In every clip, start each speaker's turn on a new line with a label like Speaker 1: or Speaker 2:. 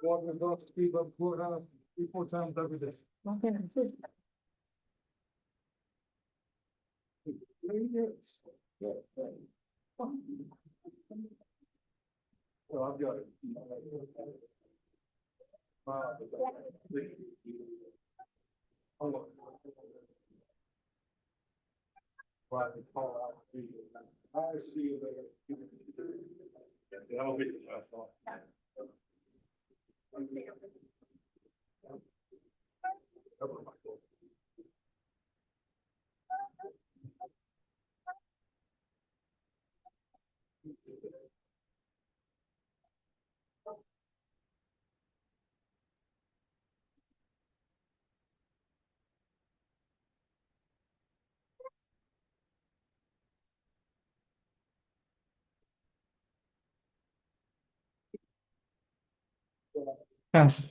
Speaker 1: Walk the dogs to keep up courthouse 3-4 times every day. So I've got it. Hold on. Right, call out. I see you there. Yeah, I'll be the last one. Yes.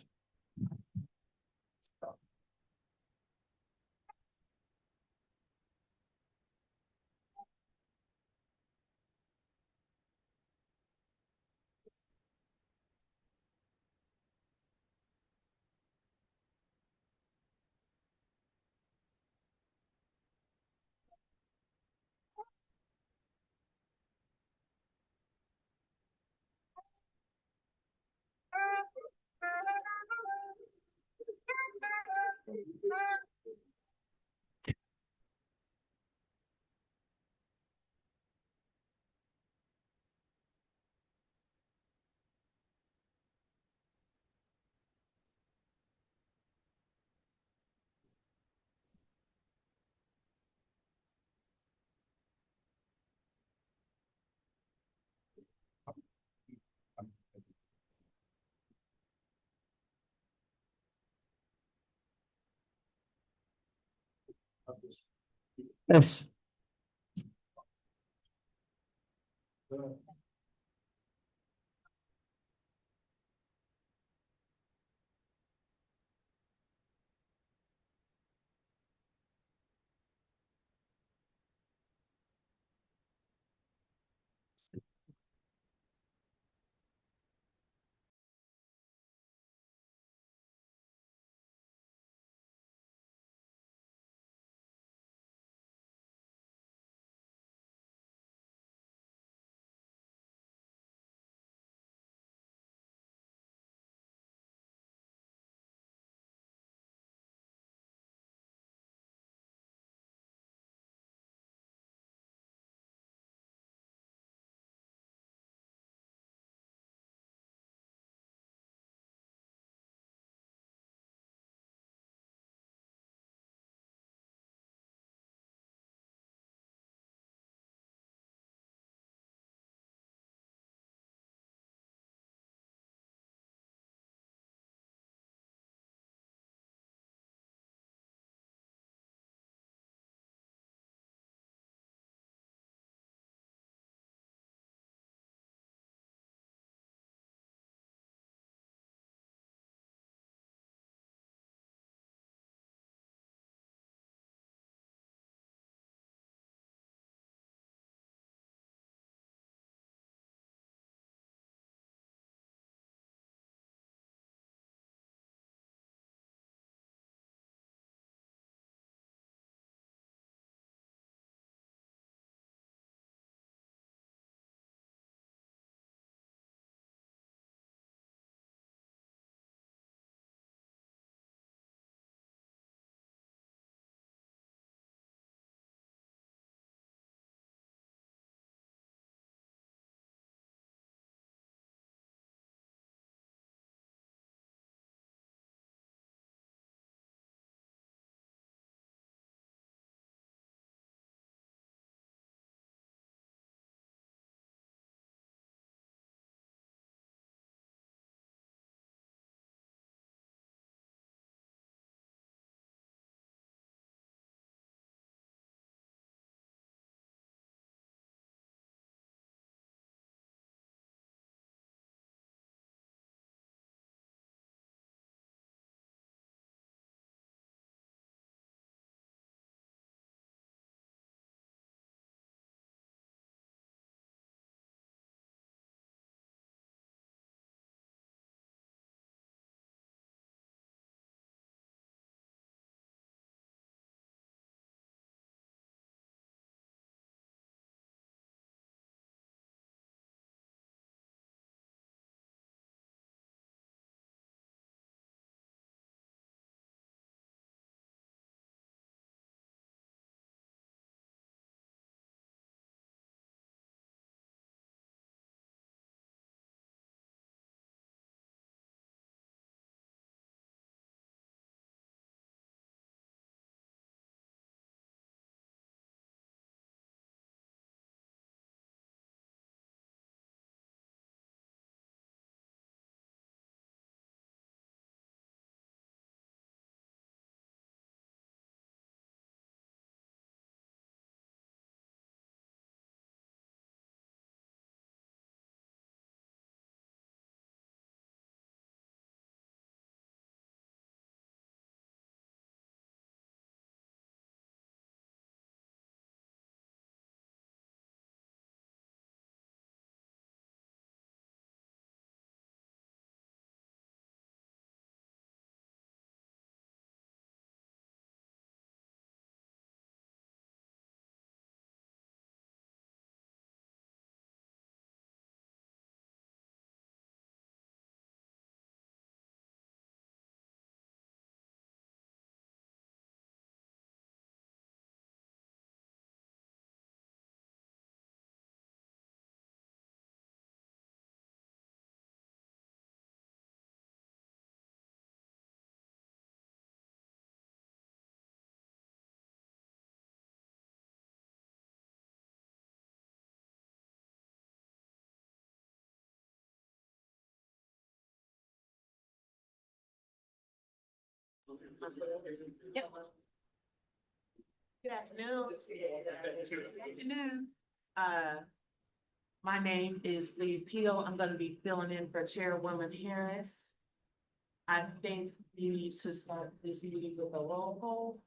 Speaker 1: Yes.
Speaker 2: Yep. Good afternoon. Good afternoon. My name is Lee Peel. I'm gonna be filling in for Chairwoman Harris. I think we need to start this meeting with a roll call.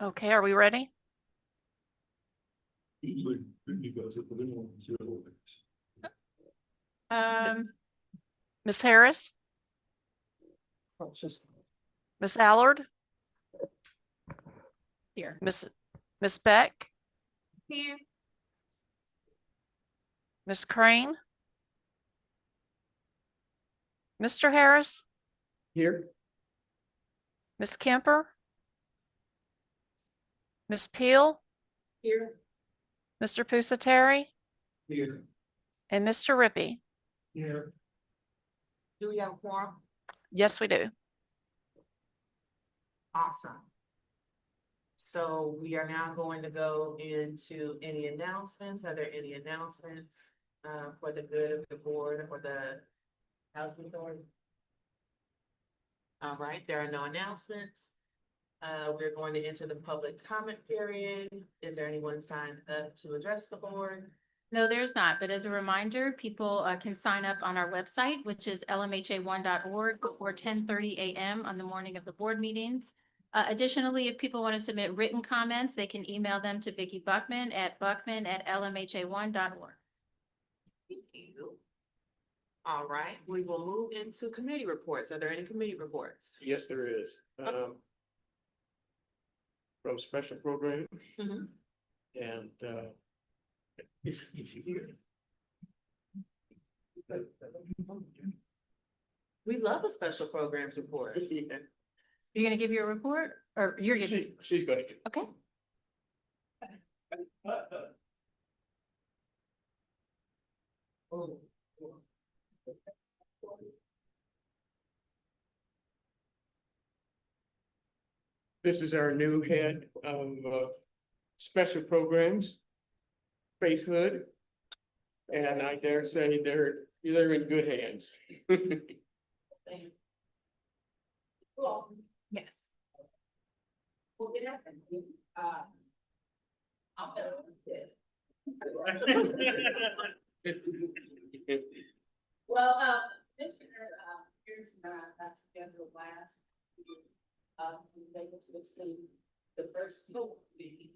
Speaker 3: Okay, are we ready? Ms. Harris, Ms. Allard,
Speaker 2: Here.
Speaker 3: Ms. Beck,
Speaker 2: Here.
Speaker 3: Ms. Crane, Mr. Harris,
Speaker 1: Here.
Speaker 3: Ms. Kemper, Ms. Peel,
Speaker 2: Here.
Speaker 3: Mr. Pusateri,
Speaker 1: Here.
Speaker 3: and Mr. Rippey.
Speaker 1: Here.
Speaker 2: Do we have a quorum?
Speaker 3: Yes, we do.
Speaker 2: Awesome. So we are now going to go into any announcements. Are there any announcements for the good of the board or the housing authority? All right, there are no announcements. We're going to enter the public comment period. Is there anyone signed up to address the board?
Speaker 4: No, there's not, but as a reminder, people can sign up on our website, which is lmha1.org before 10:30 a.m. on the morning of the board meetings. Additionally, if people want to submit written comments, they can email them to Vicki Buckman at buckman@lmha1.org.
Speaker 2: Thank you. All right, we will move into committee reports. Are there any committee reports?
Speaker 1: Yes, there is. From special programs
Speaker 2: Mhm.
Speaker 1: and is she here?
Speaker 2: We love a special programs report.
Speaker 1: Yeah,
Speaker 4: You're going to give your report or you're giving?
Speaker 1: she's gonna do.
Speaker 4: Okay.
Speaker 2: Oh.
Speaker 1: This is our new head of special programs, Faith Hood. And I dare say they're in good hands.
Speaker 4: Yes.
Speaker 2: Well, good afternoon. I'm Well, Commissioner, here's that's together last year. We made it to the first full meeting.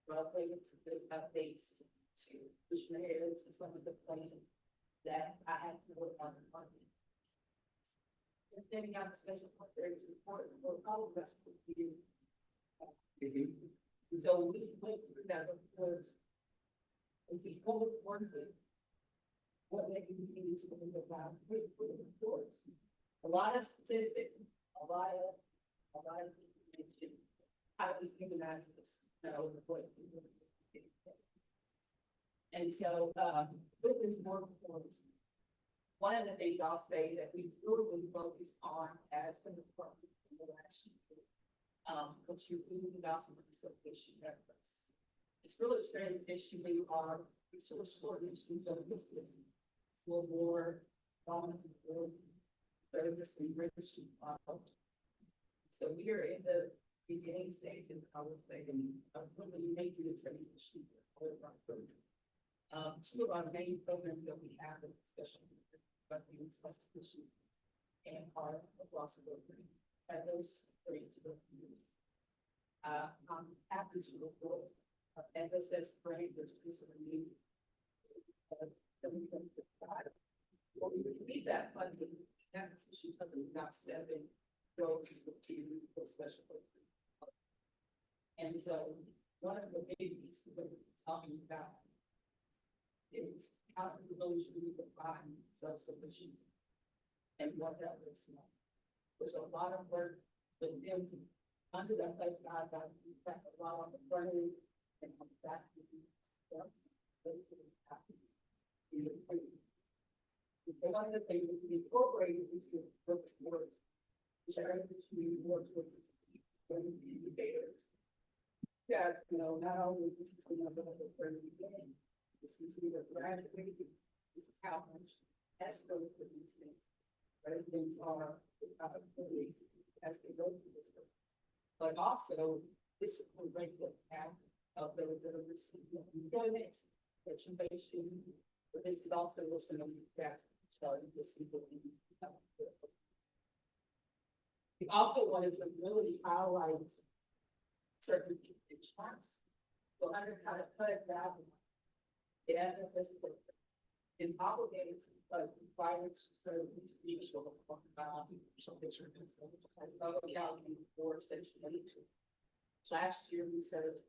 Speaker 2: Well, they went to the updates to Commissioner Harris and some of the plans that I had to work on the funding. Then we got a special very important for all of us to do. So we went through that report. As we go forward. What they can do to think about reports. A lot of statistics, a lot of information. How do we humanize this? And so, with this more reports, one of the things I'll say that we really focused on as the department in the last year, which you really about some of the issue efforts. It's really transitioning our resource coordination services. More service and registry model. So we are in the beginning stage of conversation of really making a transition. Two of our main programs that we have in special issues and our loss of program. And those three to the years. I'm happy to report FSS grant, which is a new well, we need that funding. That's she's talking about 7 go to the special program. And so one of the big pieces that we're talking about is how those who define self-sufficiency and what that looks like. There's a lot of work with them under that place. I've got a lot on the front end and on the back. One of the things that we incorporated is the first work, sharing the community works with indicators. Yeah, not only this is another very beginning, this is we are graduating, this is how much has goes for these things. residents are, really, as they go through this work. But also, this is a regular path of those that are receiving employment, education, but this is also what's going to be that starting to see what we. The other one is to really highlight certain insurance. So under how to cut that. The FFS is obligated to require to serve these people. For section 8. Last year we said.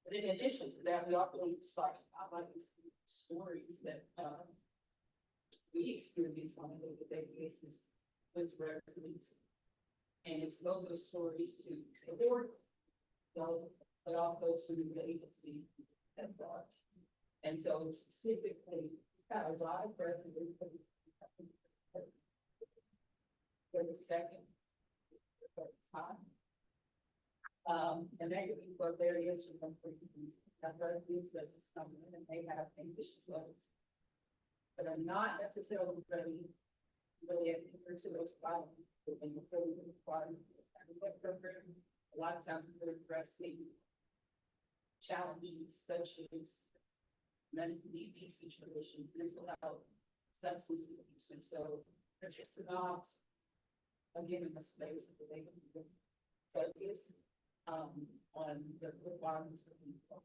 Speaker 2: But in addition to that, we also start highlighting stories that we experience on a day-to-day basis with residents. And expose those stories to the board, but also to the agency at large. And so specifically, got a lot of residents for the second time. And that could be for various reasons. That residents that just come in and they have ambitious levels, but are not necessarily ready adhere to those guidelines. A lot of times we're addressing challenges such as medical needs situation, mental health, substance abuse, and so they're just not again in the space that they can focus on the requirements of people.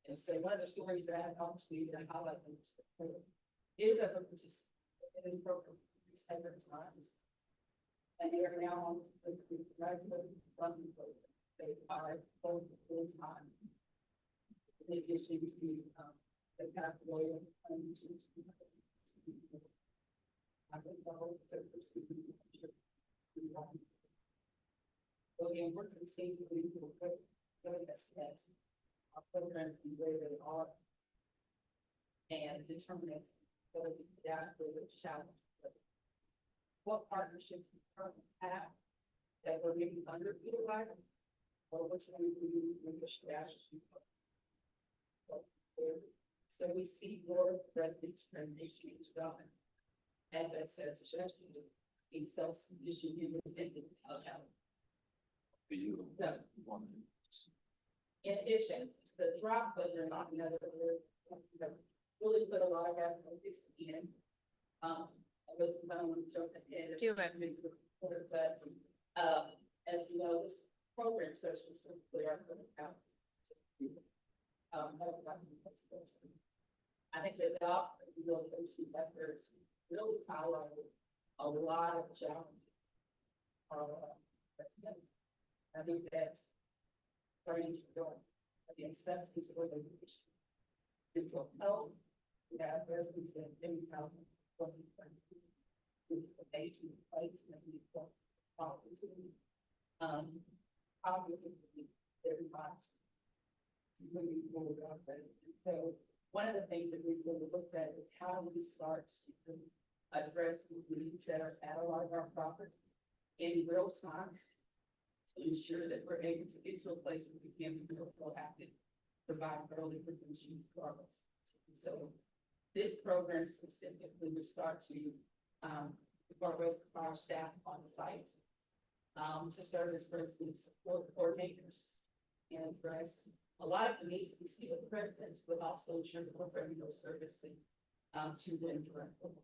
Speaker 2: And so one of the stories that I have talked to you that I highlight is a participating program several times. And they are now on the graduate funding program. They are both full time. In addition to the pathway I think the whole so again, we're continuing to assess our programs and where they are and determine whether we can adapt to the challenge. What partnerships we currently have that we're maybe underutilized, or which one we need in the strategy. So we see more residents transitioning to development. As I said, suggestions being self-sufficient, independent, health. So, in addition to the drop program, another really put a lot of effort in. I don't want to jump ahead.
Speaker 4: Do it.
Speaker 2: But as you know, this program so specifically are going to count. I think that the rehabilitation efforts really highlighted a lot of challenges. I think that's starting to go against substance abuse, mental health. We have residents that have been housing. Aging place and obviously everybody moving forward on that. So one of the things that we really looked at is how do we start to address the needs that are at a lot of our property in real time to ensure that we're able to get to a place where we can be more proactive, provide early prevention for our residents. So this program specifically would start to progress our staff on the site to serve as, for instance, support coordinators and address a lot of the needs we see with the residents, but also ensure that we're bringing those services to them directly.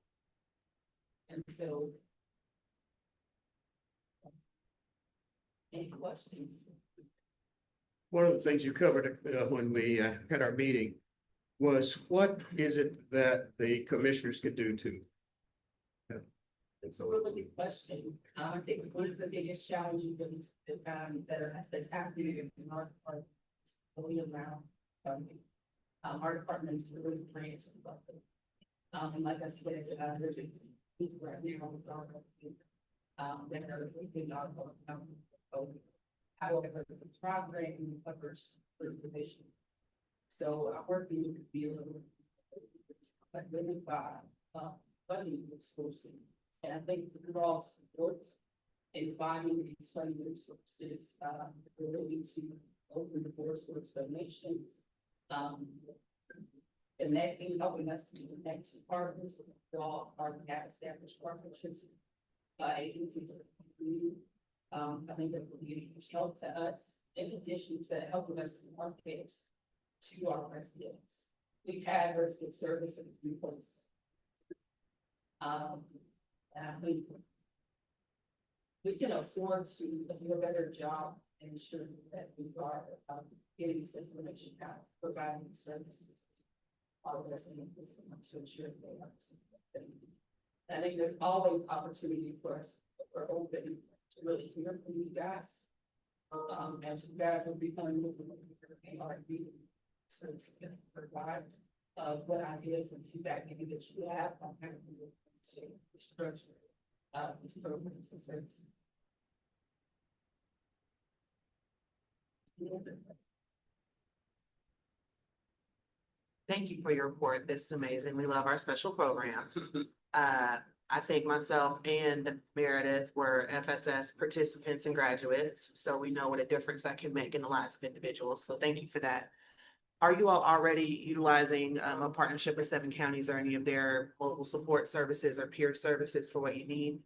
Speaker 2: And so, any questions?
Speaker 1: One of the things you covered when we had our meeting was what is it that the commissioners could do to?
Speaker 2: It's a really good question. I think one of the biggest challenges that's happening in our department is fully around funding. Our department is really grants and funding. And like I said, there's a group right now with our that are looking out for however the program covers the division. So I'm working with the field by funding sourcing. And I think the overall support in finding these funding resources relating to open the doors for donations, connecting, helping us to connect to partners, all our have established partnerships, agencies. I think that will be a help to us in addition to helping us market to our residents. We've had resident service in place. And I think we can afford to do a better job and ensure that we are getting this information out, providing services. Our residents to ensure they have something. I think there's always opportunity for us, for open to really hear from you guys. As you guys will be coming with the ARD, so it's going to provide what ideas and feedback maybe that you have on how to structure these programs and services.
Speaker 5: Thank you for your report. This is amazing. We love our special programs. I think myself and Meredith were FSS participants and graduates, so we know what a difference that can make in the lives of individuals. So thank you for that. Are you all already utilizing a partnership with 7 counties or any of their local support services or peer services for what you need?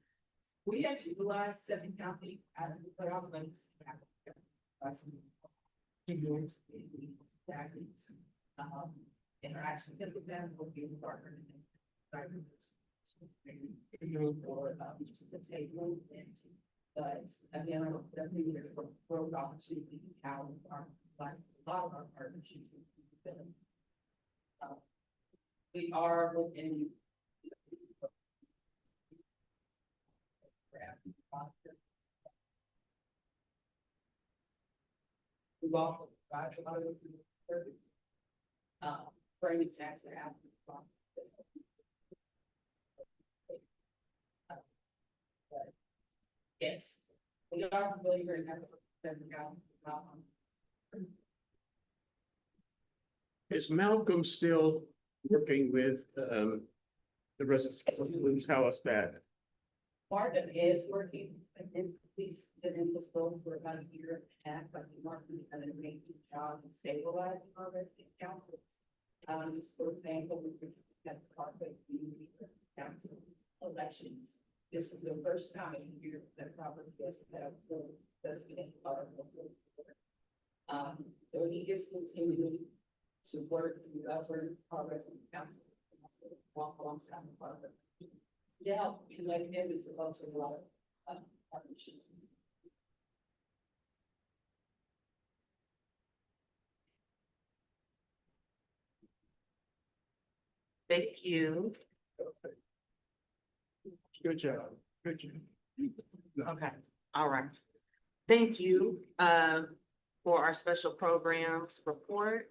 Speaker 2: We have utilized 7 counties out of the our links. Interactions with them will be a partner. Or just to take movement. But again, I don't definitely there for growth opportunity, how our a lot of our partnerships. We are within. We've also tried a lot of bringing tax out. Yes, we are familiar in that.
Speaker 1: Is Malcolm still working with, the residents? How is that?
Speaker 2: Part of it is working, I think he's been in this role for about a year and a half, but Martin done an amazing job in stabilizing our resident councils. Just for example, we just had the Parkway Community Council elections. This is the first time in a year that probably doesn't have part of the board. So he is continuing to work with other resident council, walk alongside the Parkway. Yeah, connect them is also a lot of partnerships.
Speaker 5: Thank you.
Speaker 1: Good job. Good job.
Speaker 5: Okay, all right. Thank you for our special programs report.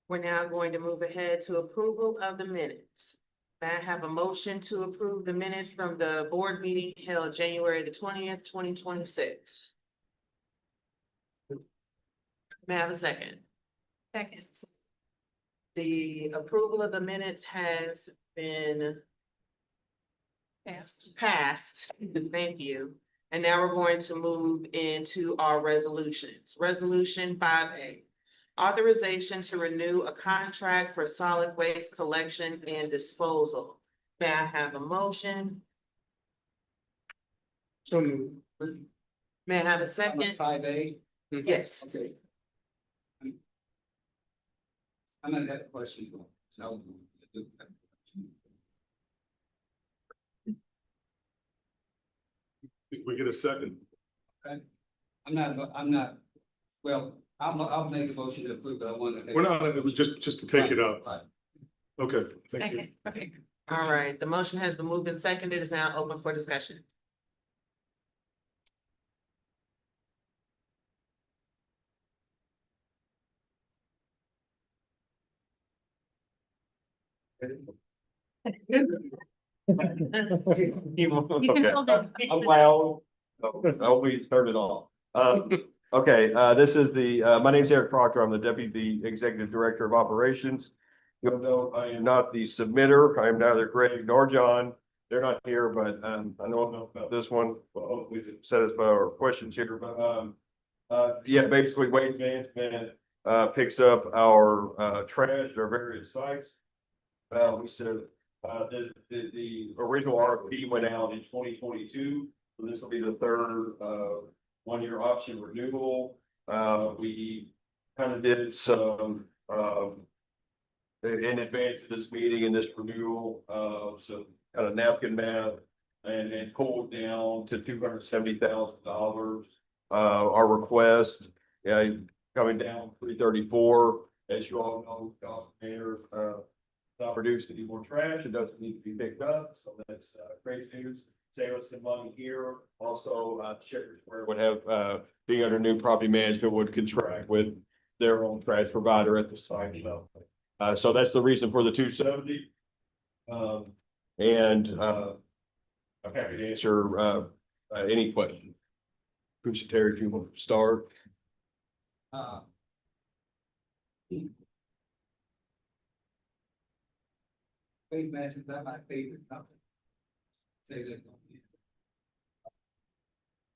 Speaker 5: We're now going to move ahead to approval of the minutes. May I have a motion to approve the minutes from the board meeting held January the 20th, 2026? May I have a second?
Speaker 4: Second.
Speaker 5: The approval of the minutes has been
Speaker 4: Passed.
Speaker 5: passed. Thank you. And now we're going to move into our resolutions. Resolution 5A. Authorization to renew a contract for solid waste collection and disposal. May I have a motion?
Speaker 1: So moved.
Speaker 5: May I have a second?
Speaker 6: 5A.
Speaker 5: Yes.
Speaker 6: Okay. I might have a question. So.
Speaker 7: Did we get a second?
Speaker 6: I'm not, well, I'll make a motion to approve, but I want to.
Speaker 7: We're not, it was just to take it up.
Speaker 6: Right.
Speaker 7: Okay, thank you.
Speaker 4: Second. Okay.
Speaker 5: All right, the motion has been moved and seconded. It is now open for discussion.
Speaker 4: You can hold it.
Speaker 8: I'm loud. Oh, we turned it off. Okay, this is my name's Eric Proctor. I'm the Deputy Executive Director of Operations. You'll know I am not the submitter. I am neither Greg nor John. They're not here, but I know about this one. Well, we've satisfied our questions here, but yeah, basically Waste Management picks up our trash at our various sites. we said, the original RFP went out in 2022. So this will be the third, one-year option renewal. We kind of did some, in advance of this meeting and this renewal, some kind of napkin math and pulled down to $270,000. Our request, coming down 334, as you all know, Mayor, not produced any more trash. It doesn't need to be picked up. So that's, great news. Save us some money here. Also, Shepherd Square would have, being under new property management would contract with their own trash provider at the site level. So that's the reason for the 270. I'm happy to answer, any question. Who's Terry, if you want to start?
Speaker 6: Waste management, that's my favorite company. Say that.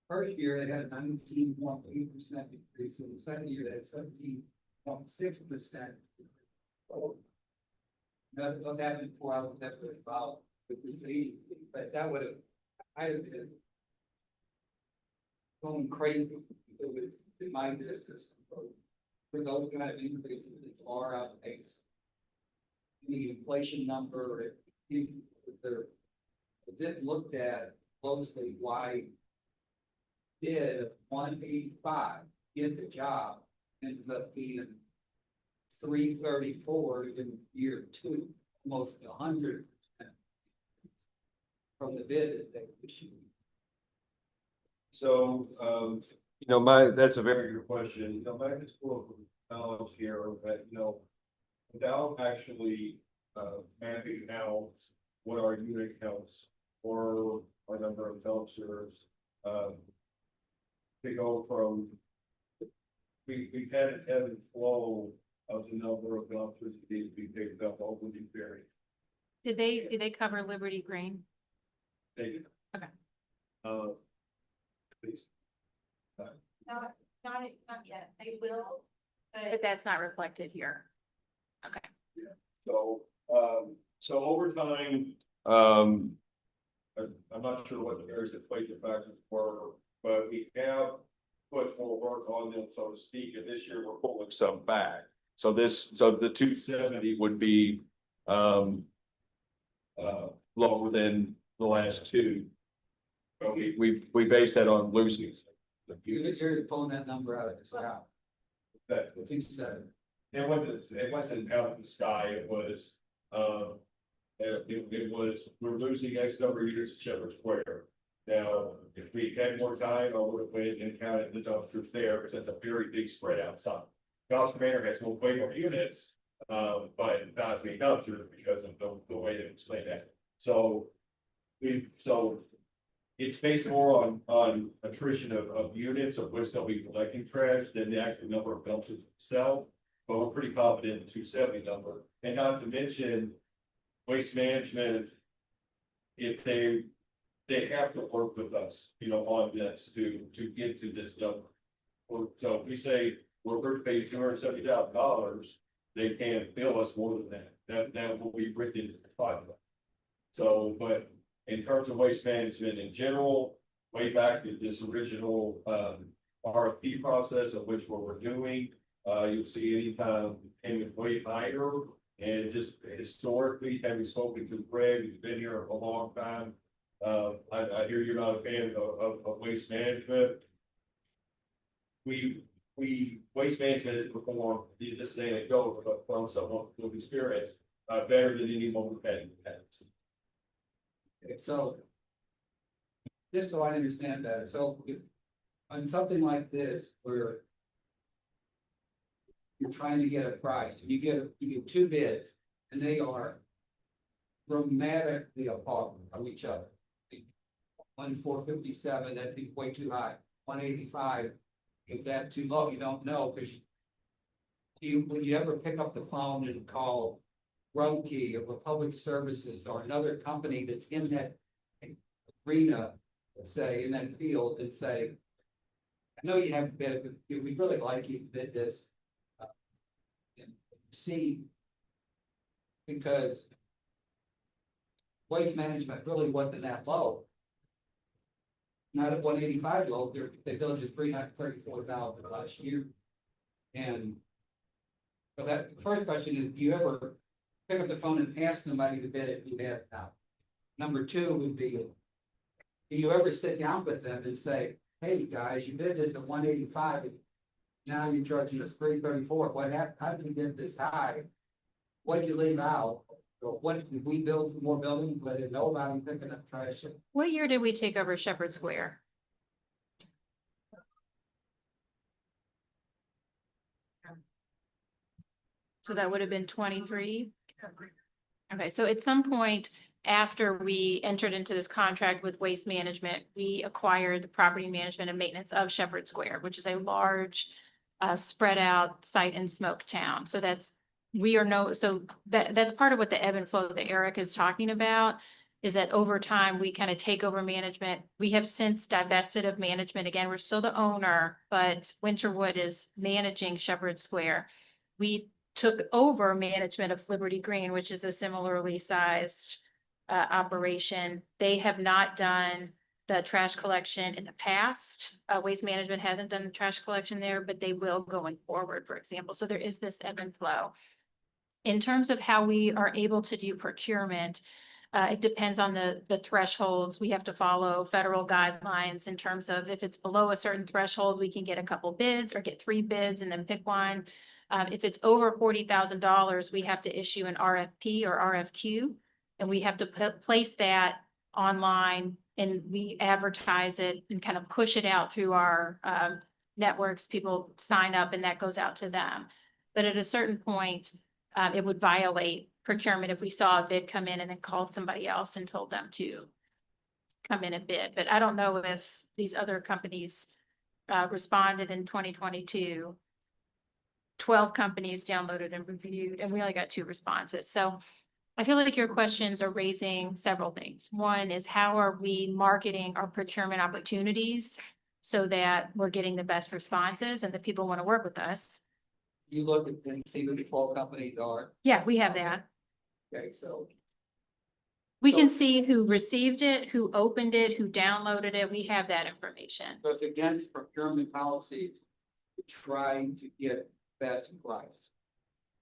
Speaker 6: First year, they had a 19.8% increase, in the second year, they had 17.6%. That was happening before I was ever involved with this league, but that would have, I have been going crazy with my business. For those kind of increases, it's far outpaced the inflation number. If they're looked at closely, why did 185 get the job, ends up being 334 in year two, almost 100% from the bid that they issued.
Speaker 8: So, that's a very good question. My historical knowledge here that, without actually, mapping out what our unit counts or our number of dumpsters, to go from, we've had an ebb and flow of the number of dumpsters that need to be picked up over the period.
Speaker 4: Did they cover Liberty Green?
Speaker 8: Okay. Please.
Speaker 2: Not yet, they will,
Speaker 4: But that's not reflected here. Okay.
Speaker 8: So, over time, I'm not sure what the areas that played the factors were, but we have put more work on them, so to speak, and this year we're pulling some back. So the 270 would be, lower than the last two. But we base that on losing.
Speaker 6: You're pulling that number out of the sky.
Speaker 8: That
Speaker 6: The 270.
Speaker 8: it wasn't out of the sky, it was, it was, we're losing X number of units at Shepherd Square. Now, if we had more time, I would have went and counted the dumpsters there, because that's a very big spread outside. Gospel Manor has way more units, but not as many dumpsters because of the way that it's laid out. So it's based more on attrition of units of which they'll be collecting trash than the actual number of dumpsters itself. But we're pretty confident in the 270 number, and not to mention waste management. If they have to work with us, on this to get to this number. So if we say we're going to pay $270,000, they can't bill us more than that. That will be written into the contract. So, but in terms of waste management in general, way back to this original RFP process of which what we're doing, you'll see anytime payment way higher, and just historically, having spoken to Greg, who's been here a long time. I hear you're not a fan of waste management. We waste management is performed, this is anecdotal, but from someone with experience, better than anyone we've had in the past.
Speaker 6: Okay, so just so I understand that, so if, on something like this, where you're trying to get a price, you get two bids, and they are dramatically apart from each other. 457, that's way too high. 185, is that too low? You don't know, because would you ever pick up the phone and call Roadkey or Republic Services or another company that's in that arena, say, in that field, and say, I know you haven't bid, but we'd really like you to bid this, and see, because Waste management really wasn't that low. Not at 185 low, they billed you $334,000 last year. And so that, the first question is, do you ever pick up the phone and ask somebody to bid it, who has now? Number two would be, do you ever sit down with them and say, hey, guys, you bid this at 185, and now you're charging us 334, what happened, how did you get this high? What did you leave out? Or what, did we build for more buildings, let it know about them picking up trash?
Speaker 4: What year did we take over Shepherd Square? So that would have been 23. Okay, so at some point after we entered into this contract with Waste Management, we acquired the property management and maintenance of Shepherd Square, which is a large spread out site in Smoketown. So that's, that's part of what the ebb and flow that Eric is talking about, is that over time, we kind of take over management. We have since divested of management. Again, we're still the owner, but Winterwood is managing Shepherd Square. We took over management of Liberty Green, which is a similarly sized operation. They have not done the trash collection in the past. Waste Management hasn't done the trash collection there, but they will going forward, for example. So there is this ebb and flow. In terms of how we are able to do procurement, it depends on the thresholds. We have to follow federal guidelines in terms of if it's below a certain threshold, we can get a couple bids or get 3 bids and then pick one. If it's over $40,000, we have to issue an RFP or RFQ, and we have to place that online, and we advertise it and kind of push it out through our networks. People sign up and that goes out to them. But at a certain point, it would violate procurement if we saw a bid come in and then called somebody else and told them to come in and bid. But I don't know if these other companies responded in 2022. 12 companies downloaded and reviewed, and we only got 2 responses. So I feel like your questions are raising several things. One is, how are we marketing our procurement opportunities so that we're getting the best responses and that people want to work with us?
Speaker 6: You look at and see who the 12 companies are.
Speaker 4: Yeah, we have that.
Speaker 6: Okay, so
Speaker 4: We can see who received it, who opened it, who downloaded it. We have that information.
Speaker 6: it's against procurement policies to try to get best price.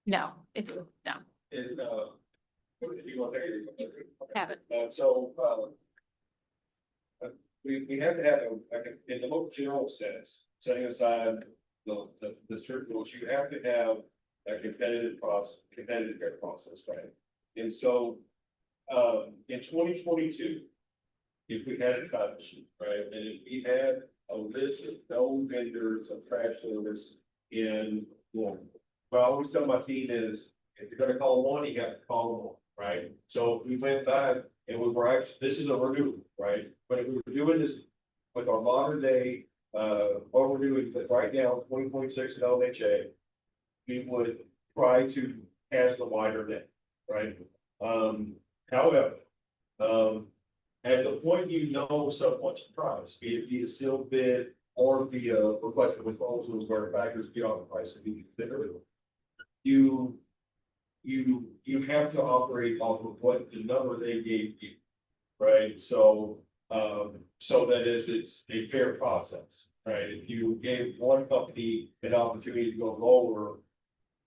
Speaker 4: No, it's, no,
Speaker 8: And, if you want to-
Speaker 4: have it.
Speaker 8: We have to have in the most general sense, setting aside the certain rules, you have to have a competitive bid process, right? And so, in 2022, if we had a cut sheet, right, and if we had a list of known vendors of trash service in one, what I always tell my team is, if you're gonna call one, you have to call them all, right? So we went back and we were actually, this is a renewal, right? But if we were doing this with our modern day, what we're doing right now, 2026 at LMHA, we would try to cast a wider net, right? However, at the point you know someone's price, be it via sealed bid or via request for proposals where factors beyond the price to be considered, you have to operate off of what the number they gave you, right? So that it's a fair process, right? If you gave one company an opportunity to go lower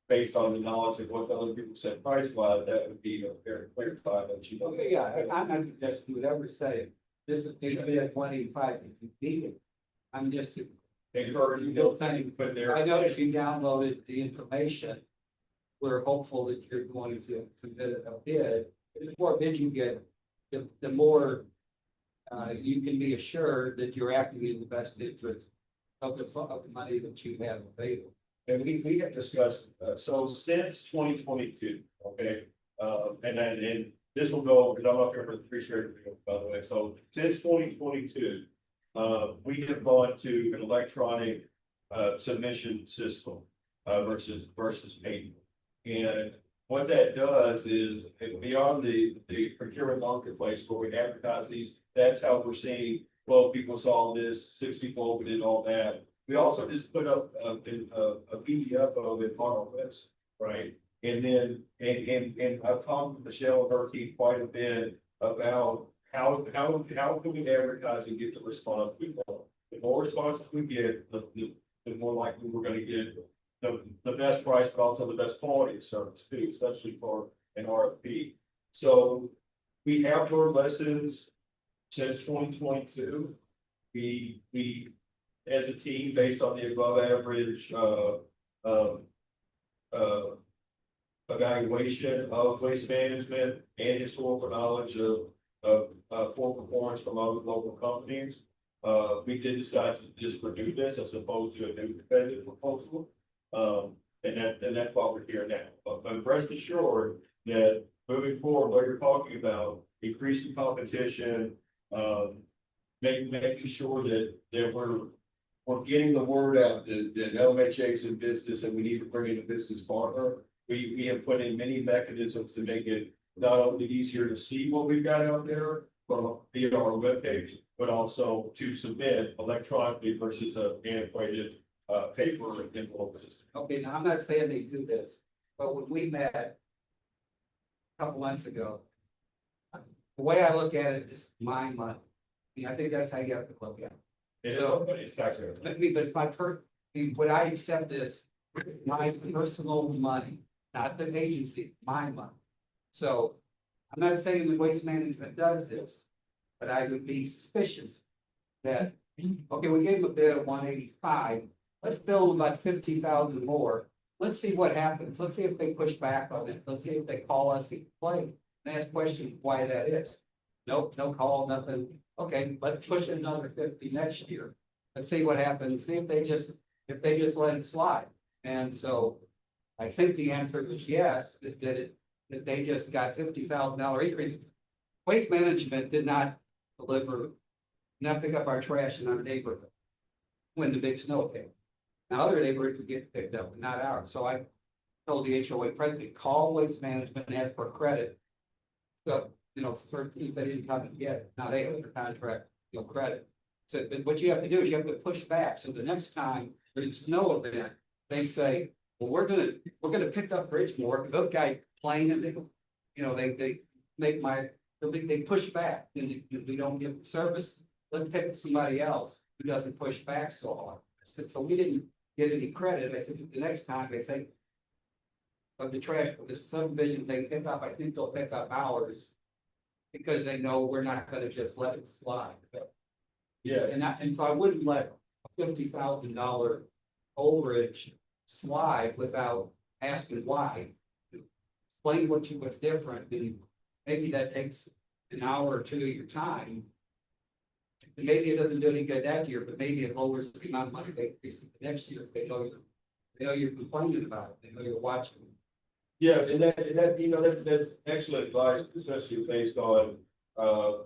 Speaker 8: based on the knowledge of what the other people said price wise, that would be a very clear thought that you know.
Speaker 6: Okay, yeah, I'm not suggesting you would ever say, this is gonna be at 185 if you beat it. I'm just
Speaker 8: Encourage you to think, but there.
Speaker 6: I noticed you downloaded the information. We're hopeful that you're going to submit a bid. The more bid you get, the more you can be assured that you're acting in the best interest of the money that you have available.
Speaker 8: And we have discussed, so since 2022, okay, and this will go, because I'm up here for the 3 straight, by the way, so since 2022, we have gone to an electronic submission system versus paper. And what that does is beyond the procurement marketplace where we advertise these, that's how we're seeing 12 people saw this, 6 people opened it, and all that. We also just put up a PDF of it on our list, right? And then, and I've talked to Michelle and her team quite a bit about how can we advertise and get the response we want. The more responses we get, the more likely we're gonna get the best price, but also the best quality of service too, especially for an RFP. So we have learned lessons since 2022. We as a team, based on the above average evaluation of waste management and historical knowledge of poor performance from other local companies. We did decide to just renew this as opposed to a new competitive proposal. And that's why we're here now. But rest assured that moving forward, what you're talking about, increasing competition, making sure that we're getting the word out that LMHA is in business and we need to bring in a business partner. We have put in many mechanisms to make it not only easier to see what we've got out there, but via our webpage, but also to submit electronically versus a antiquated paper and envelope system.
Speaker 6: Okay, now I'm not saying they do this, but when we met a couple months ago, the way I look at it is my money. I mean, I think that's how you have to look at it.
Speaker 8: It's taxpayer.
Speaker 6: But it's my would I accept this, my personal money, not the agency, my money. So I'm not saying that waste management does this, but I would be suspicious that, okay, we gave them a bid of 185. Let's build about 50,000 more. Let's see what happens. Let's see if they push back on it. Let's see if they call us and complain and ask questions why that is. Nope, no call, nothing. Okay, let's push it another 50 next year. Let's see what happens. See if they just let it slide. And so I think the answer is yes, that they just got $50,000 increase. Waste management did not pick up our trash in our neighborhood when the big snow came. Now other neighborhoods would get picked up, but not ours. So I told the HOA president, call waste management and ask for credit. So, for if they didn't come and get it. Now they have the contract, credit. So but what you have to do is you have to push back. So the next time there's a snow event, they say, well, we're gonna pick up Bridgemore, because those guys complain and they push back and we don't give service. Let's pick somebody else who doesn't push back so hard. I said, so we didn't get any credit. I said, the next time they think of the trash, the subdivision they pick up, I think they'll pick up ours because they know we're not gonna just let it slide.
Speaker 8: Yeah,
Speaker 6: And so I wouldn't let a $50,000 overage slide without asking why. Explain what's different, and maybe that takes an hour or two of your time. And maybe it doesn't do any good that year, but maybe it lowers the amount of money they increase the next year. They know you're complaining about it. They know you're watching.
Speaker 8: yeah, and that's excellent advice, especially based on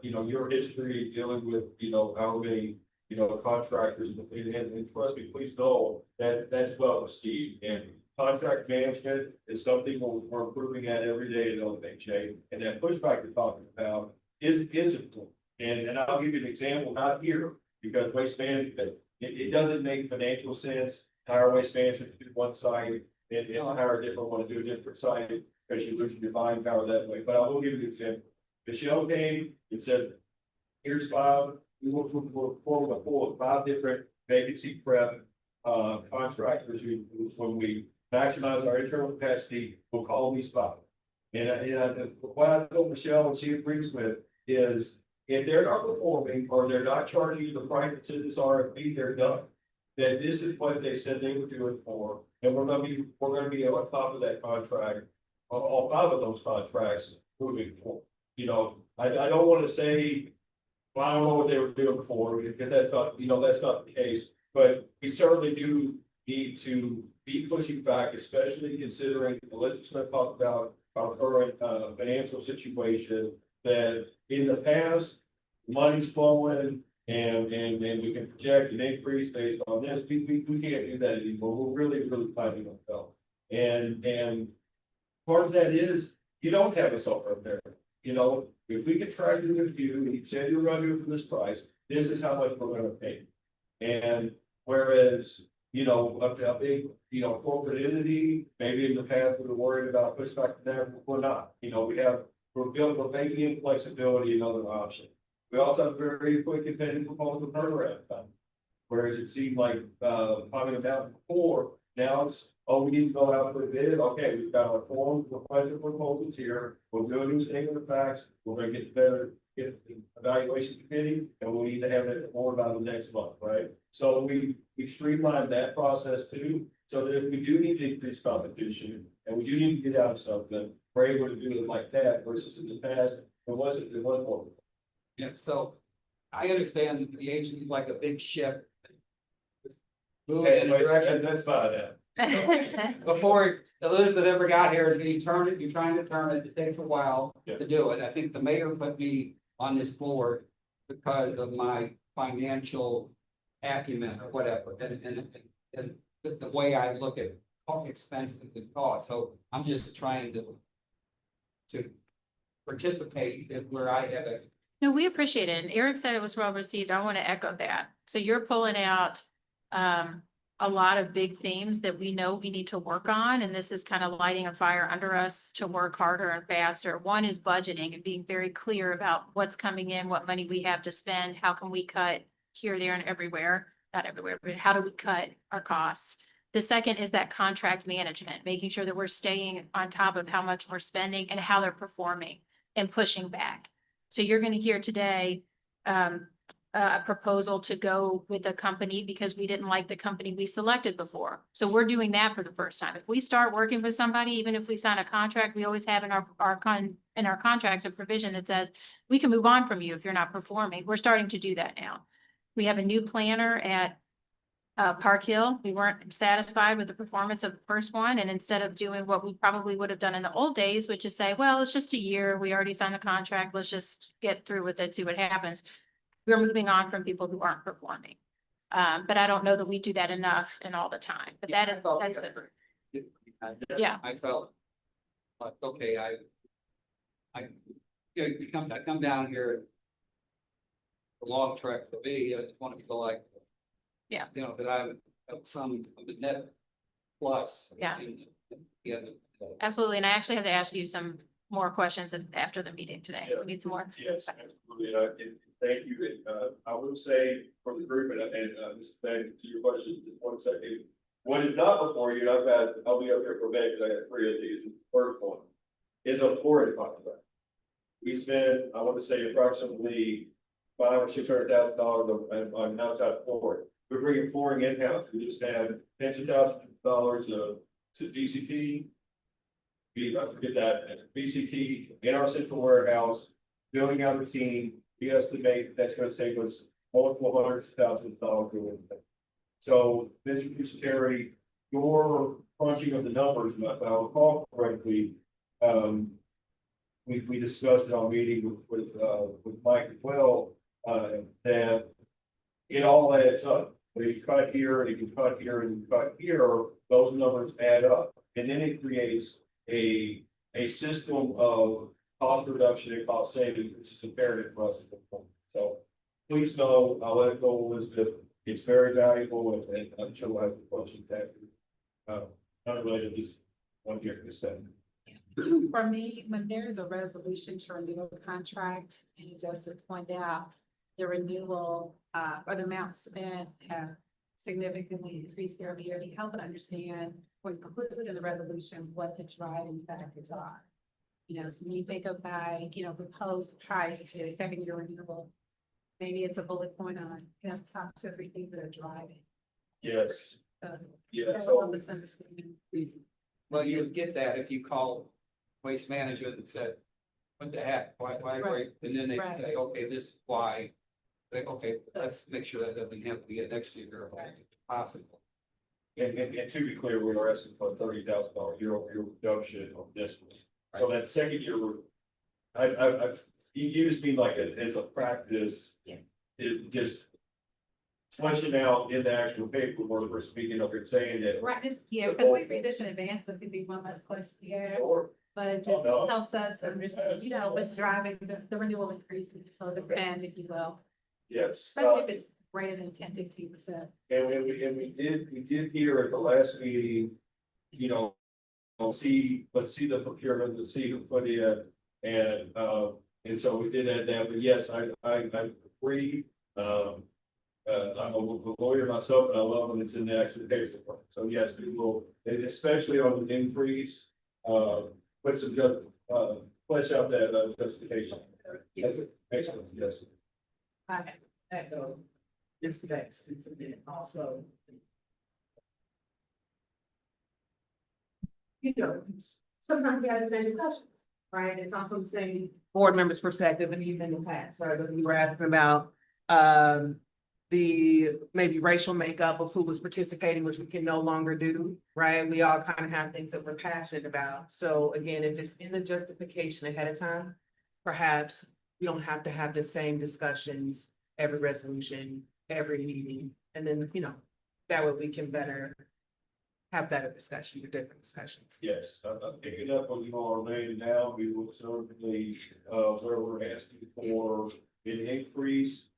Speaker 8: your history dealing with how many contractors and trust me, please know that that's well received. And contract management is something we're improving at every day at LMHA, and that pushback you're talking about is important. And I'll give you an example, not here, because waste management, it doesn't make financial sense to hire waste management to do one site and hire a different one to do a different site, because you're losing your buying power that way. But I will give you an example. Michelle came and said, here's 5, we will form a pool of 5 different vacancy prep contractors who, when we maximize our internal capacity, we'll call these 5. And what I told Michelle, and she agrees with, is if they're not performing or they're not charging you the price that's in this RFP, they're done. That this is what they said they would do it for, and we're gonna be on top of that contract, all 5 of those contracts moving forward. I don't want to say, well, I don't know what they were doing before, because that's not the case. But we certainly do need to be pushing back, especially considering the legislature talked about our current financial situation. That in the past, money's flowing and we can project an increase based on this. We can't do that anymore. We're really tightening our belt. And part of that is you don't have a software there. If we contract with you and you said you're going to do it for this price, this is how much we're going to pay. And whereas, a big, corporate entity, maybe in the past we were worried about pushback to that, we're not. We have we're making in flexibility another option. We also have a very quick independent proposal turnaround time. Whereas it seemed like, talking about before, now it's, oh, we need to go out for a bid, okay, we've got our form, requested proposals here, we'll do a new statement of facts, we're gonna get the evaluation committee, and we'll need to have it more about the next month, right? So we streamlined that process too, so that if we do need to increase competition, and we do need to get out of something, we're able to do it like that versus in the past, it wasn't more.
Speaker 6: Yeah, so I understand the agency is like a big ship. Moving in a direction
Speaker 8: That's fine, yeah.
Speaker 6: before Elizabeth ever got here, you turn it, you're trying to turn it, it takes a while
Speaker 8: Yeah.
Speaker 6: to do it. I think the mayor put me on this board because of my financial acumen or whatever, and the way I look at expenses and costs, so I'm just trying to participate in where I have a.
Speaker 4: No, we appreciate it. And Eric said it was well received. I want to echo that. So you're pulling out a lot of big themes that we know we need to work on, and this is kind of lighting a fire under us to work harder and faster. One is budgeting and being very clear about what's coming in, what money we have to spend, how can we cut here, there, and everywhere, not everywhere, but how do we cut our costs? The second is that contract management, making sure that we're staying on top of how much we're spending and how they're performing and pushing back. So you're going to hear today a proposal to go with a company because we didn't like the company we selected before. So we're doing that for the first time. If we start working with somebody, even if we sign a contract, we always have in our contracts a provision that says we can move on from you if you're not performing. We're starting to do that now. We have a new planner at Park Hill. We weren't satisfied with the performance of the first one. And instead of doing what we probably would have done in the old days, which is say, well, it's just a year. We already signed a contract. Let's just get through with it, see what happens. We're moving on from people who aren't performing. But I don't know that we do that enough and all the time, but that is, that's the, yeah.
Speaker 6: I felt like, okay, you know, I come down here. A long trek for me, I just want to feel like.
Speaker 4: Yeah.
Speaker 6: You know, that I'm some of the net plus.
Speaker 4: Yeah.
Speaker 6: Yeah.
Speaker 4: Absolutely. And I actually have to ask you some more questions after the meeting today. We need some more.
Speaker 8: Yes, absolutely. And thank you. I will say from the group, and this back to your question, just 1 second. What is not before you, and I'll be up here for a minute because I got 3 of these. The first one is a flooring contract. We spent, I want to say, approximately $500,000 or $600,000 on outside flooring. We're bringing flooring in-house. We just had tens of thousands of dollars to DCT. I forget that, BCT in our central warehouse, building out a team. We estimate that's going to save us multiple hundreds of thousands of dollars. So, Mr. Terry, your crunching of the numbers, if I recall correctly, we discussed in our meeting with Mike as well, that it all adds up. When you cut here, and you cut here, and you cut here, those numbers add up. And then it creates a system of cost reduction and cost savings, which is imperative for us. So please know, I'll let it go, Elizabeth. It's very valuable, and I'm sure we'll have a bunch of that. Not related, just one year this time.
Speaker 9: For me, when there is a resolution to renew a contract, and you just pointed out, the renewal, or the amount spent have significantly increased year over year. To help understand or include in the resolution what the driving factors are. You know, so when you think of proposed price to second year renewal, maybe it's a bullet point on, top 2 or 3 things that are driving.
Speaker 8: Yes.
Speaker 9: So,
Speaker 8: Yeah.
Speaker 9: that's
Speaker 8: So
Speaker 9: all misunderstanding.
Speaker 6: Well, you get that if you call waste management and said, what the heck, why,
Speaker 9: Right.
Speaker 6: and then they
Speaker 9: Right.
Speaker 6: say, okay, this is why. Like, okay, let's make sure that doesn't happen again next year, or if possible.
Speaker 8: And to be clear, we are asking for $30,000 year-over-year reduction on this one. So that second year, I've used me like as a practice.
Speaker 4: Yeah.
Speaker 8: It just fleshing out in the actual paperwork, we're speaking of it, saying that.
Speaker 9: Right, just, because we read this in advance, so it could be one less question, but it just
Speaker 8: no.
Speaker 9: helps us to understand, what's driving the renewal increase, so the spend, if you will.
Speaker 8: Yes.
Speaker 9: Especially if it's greater than 10-15%.
Speaker 8: And we did hear at the last meeting, let's see the procurement, let's see who put in, And so we did that, but yes, I agree. I'm a lawyer myself, and I love when it's in the actual paperwork. So yes, we will, and especially on the increase, put some flesh out that justification. Yes, excellent, yes.
Speaker 2: I echo Mr. Baxter's and also. You know, sometimes we have the same discussions, right? It comes from the same board members' perspective and even in the past, right? But we were asking about, the maybe racial makeup of who was participating, which we can no longer do, right? We all kind of have things that we're passionate about. So again, if it's in the justification ahead of time, perhaps we don't have to have the same discussions every resolution, every meeting, and then, that way we can have better discussions or different discussions.
Speaker 8: Yes, I'm picking up what you all are laying down. We will certainly, where we're asking for an increase.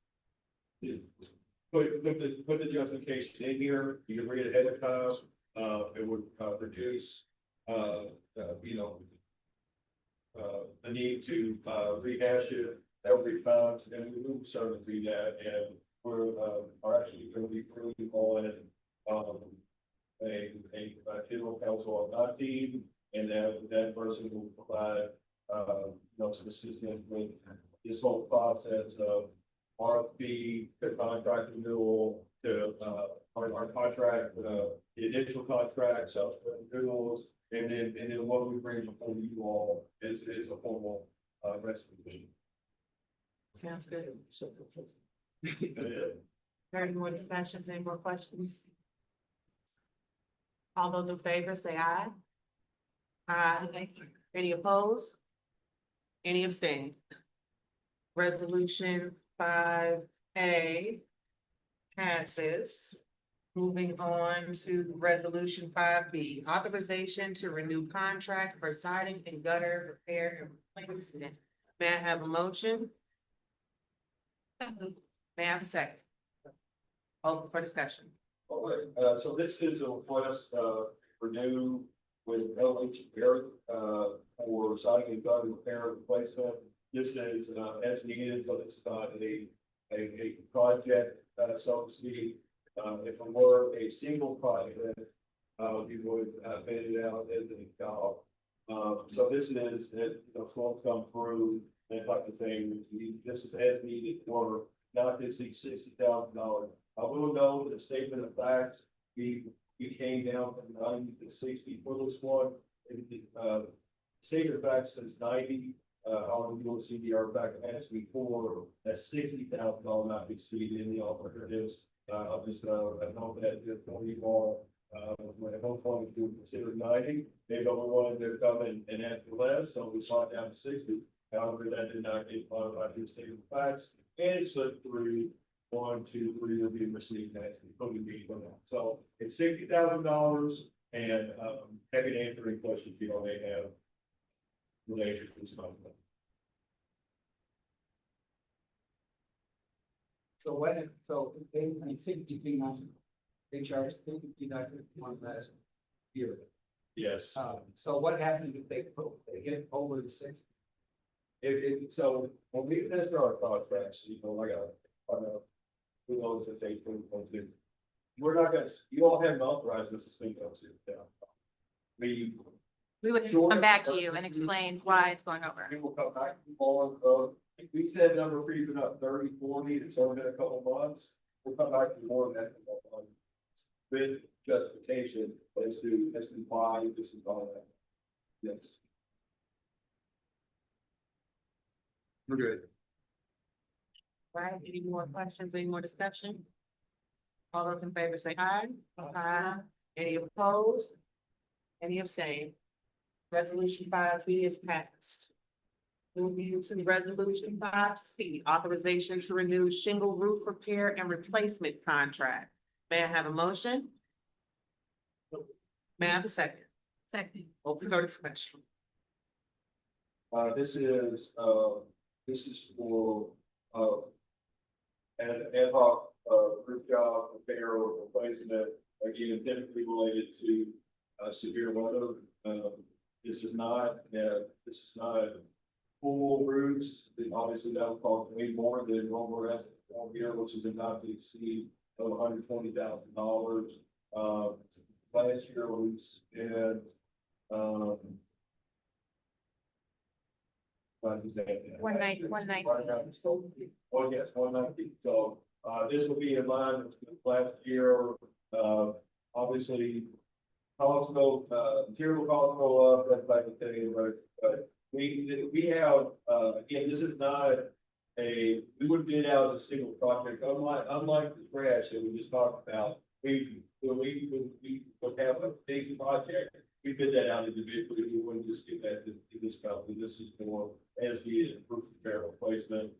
Speaker 8: Put the justification in here, you can read it ahead of time, it would reduce, the need to rehash it, that would be fine, and we will certainly do that, and we're are actually going to be putting on a general counsel on our team, and that person will provide some assistance with this whole process of RFP to contract renewal to our contract, the initial contract, subsequent renewals, and then what we bring before you all is a formal resolution.
Speaker 2: Sounds good.
Speaker 5: Any more discussions, any more questions? All those in favor say aye. Aye. Any opposed? Any abstain? Resolution 5A passes. Moving on to resolution 5B, authorization to renew contract for siding and gutter repair and replacement. May I have a motion? May I have a second? Open for discussion.
Speaker 8: So this is a request, renew with LMHA, for siding and gutter repair and replacement. This is, as needed, so this is not a project, so to speak. If it were a single project, you would, bid it out as a job. So this is, storms come through, that type of thing, this is as needed for not to exceed $60,000. I will know the statement of facts, we came down from 90 to 60 for this one. Statement of facts since 90, on the CDR back as before, that $60,000 not exceeded in the alternatives. I'll just, I know that for you all, when I don't want to consider 90, they don't want to come and ask for less, so we shot down to 60. However, that did not get qualified to statement of facts, and it slipped through 1, 2, 3 will be received next week. So it's $60,000, and happy to answer any questions you all may have related to this contract.
Speaker 6: So basically 63 they charged 59 last year.
Speaker 8: Yes.
Speaker 6: So what happens if they get over the 60?
Speaker 8: So when we enter our contracts, who knows if they do. We're not gonna, you all haven't authorized us to speak on it. We
Speaker 4: would
Speaker 8: Sure.
Speaker 4: come back to you and explain why it's going over.
Speaker 8: will come back on, we said number creeping up 30, 40, it's only been a couple months. We'll come back to more than that. With justification as to why this is all that. Yes. We're good.
Speaker 5: Right, any more questions, any more discussion? All those in favor say aye. Aye. Any opposed? Any abstain? Resolution 5B is passed. Moving to resolution 5C, authorization to renew shingle roof repair and replacement contract. May I have a motion? May I have a second?
Speaker 9: Second.
Speaker 5: Open for discussion.
Speaker 8: This is for, an ad hoc, roof job repair or replacement, again, typically related to, severe weather. This is not full roofs, then obviously that would cost way more than what we're at here, which is not to exceed of $120,000. Last year we spent, what is that?
Speaker 4: 190.
Speaker 8: Oh, yes, 190. So, this will be in line with last year. Obviously, costs go, material costs go up, that type of thing, but we have, again, this is not we would bid out a single project, unlike the grass that we just talked about. When we would have a big project, we bid that out individually, we wouldn't just give that to this company. This is more as needed, roof repair replacement.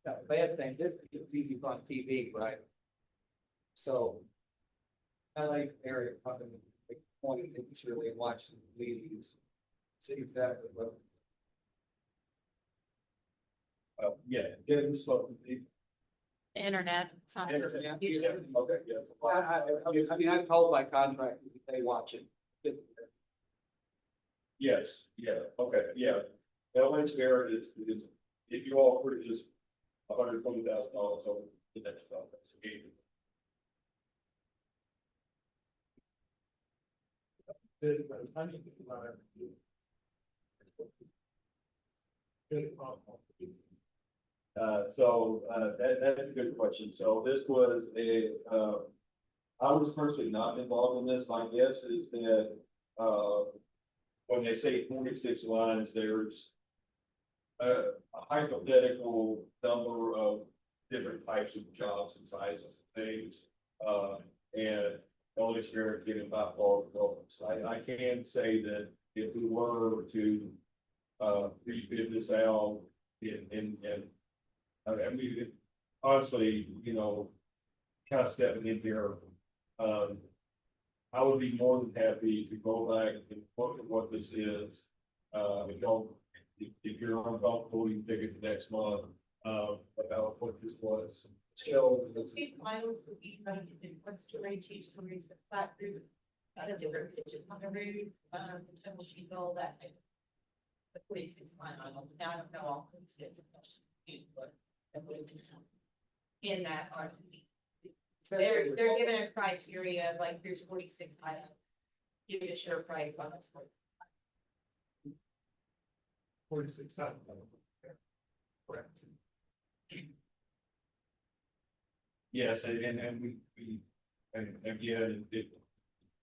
Speaker 6: Now, bad thing, this is TV on TV, right? So. I like area probably like point, making sure they watch the meetings. See if that would work.
Speaker 8: Yeah, so.
Speaker 4: The internet. It's on-
Speaker 8: Okay, yeah.
Speaker 6: I mean, I'm told by contract that they watch it.
Speaker 8: Yes, yeah, okay, yeah. LMHA is, if you all purchase $120,000 over the next month, that's the game. That's a good question. So this was I was personally not involved in this. My guess is that, when they say 46 lines, there's a hypothetical number of different types of jobs and sizes and things. And only experience getting about all the goals. I can say that if we were to rebid this out and I mean, honestly, you know, kind of stepping in here, I would be more than happy to go back and look at what this is. If you're uncomfortable, you can take it the next month, about what this was.
Speaker 2: So see, finals would be like, what's the rate teach stories, the flat roof, a different kitchen on the roof, the table sheet, all that type. The 46 line item, now I don't know all 46 questions, but that would have been in that RFP. They're given a criteria, like there's 46 items. Give it a share price on this one.
Speaker 1: 46. Correct.
Speaker 8: Yes, and we and again,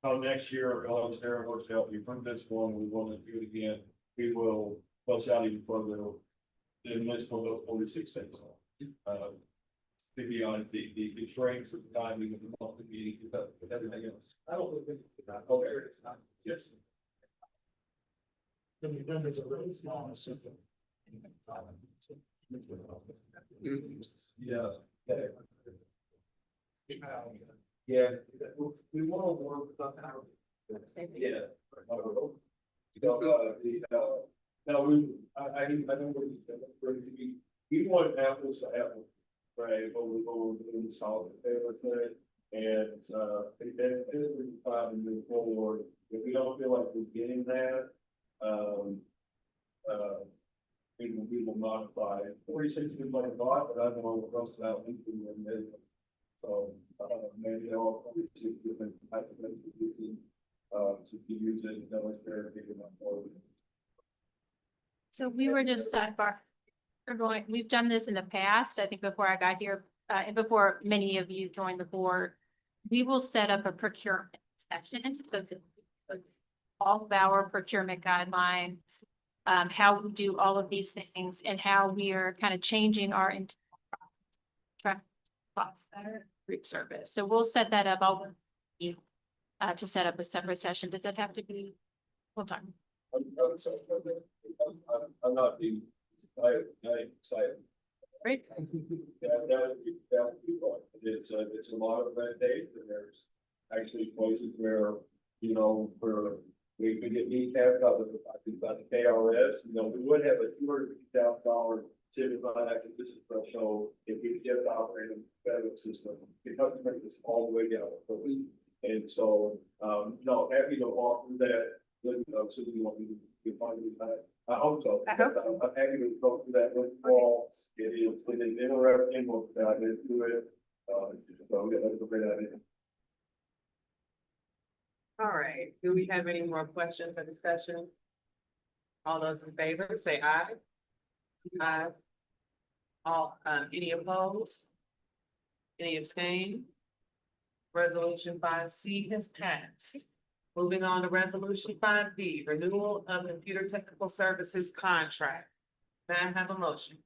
Speaker 8: next year, LMHA works out, we prove this one, we want to do it again, we will flush out even further. Then let's put those 46 things on. To be honest, the constraints of the timing of the monthly meeting, with everything else. I don't think it's not. Okay, it's not. Yes.
Speaker 7: The numbers are really small, it's just.
Speaker 8: Yeah. Yeah, we want to work with our. Yeah. No, I know what you said, we want apples to apples, right, over in solid everything. And, that's really fine to move forward. If we don't feel like we're getting that, we will modify it. 46 is my thought, but I don't know what else about we can admit. So, maybe all 46 different types of things to be used in the fair, figure out more.
Speaker 4: So we were just sidebar. We've done this in the past, I think before I got here, and before many of you joined the board. We will set up a procurement session, so all of our procurement guidelines, how we do all of these things and how we are kind of changing our group service. So we'll set that up. I'll you to set up a separate session. Does that have to be full time?
Speaker 8: I'm not being, I excited.
Speaker 4: Great.
Speaker 8: That would be fun. It's a lot of red tape, and there's actually places where, you know, where we could get kneecapped out of the KRS, you know, we would have a $250,000 certified acquisition threshold if we get the operating federal system, because we make this all the way down. And so, no, happy to offer that, so you want me to I hope so.
Speaker 2: I hope so.
Speaker 8: I'm happy to go through that with Paul. It is interesting, we'll dive into it. So yeah, that's a great idea.
Speaker 5: All right, do we have any more questions or discussion? All those in favor, say aye. Aye. All, any opposed? Any abstain? Resolution 5C has passed. Moving on to resolution 5B, renewal of computer technical services contract. May I have a motion?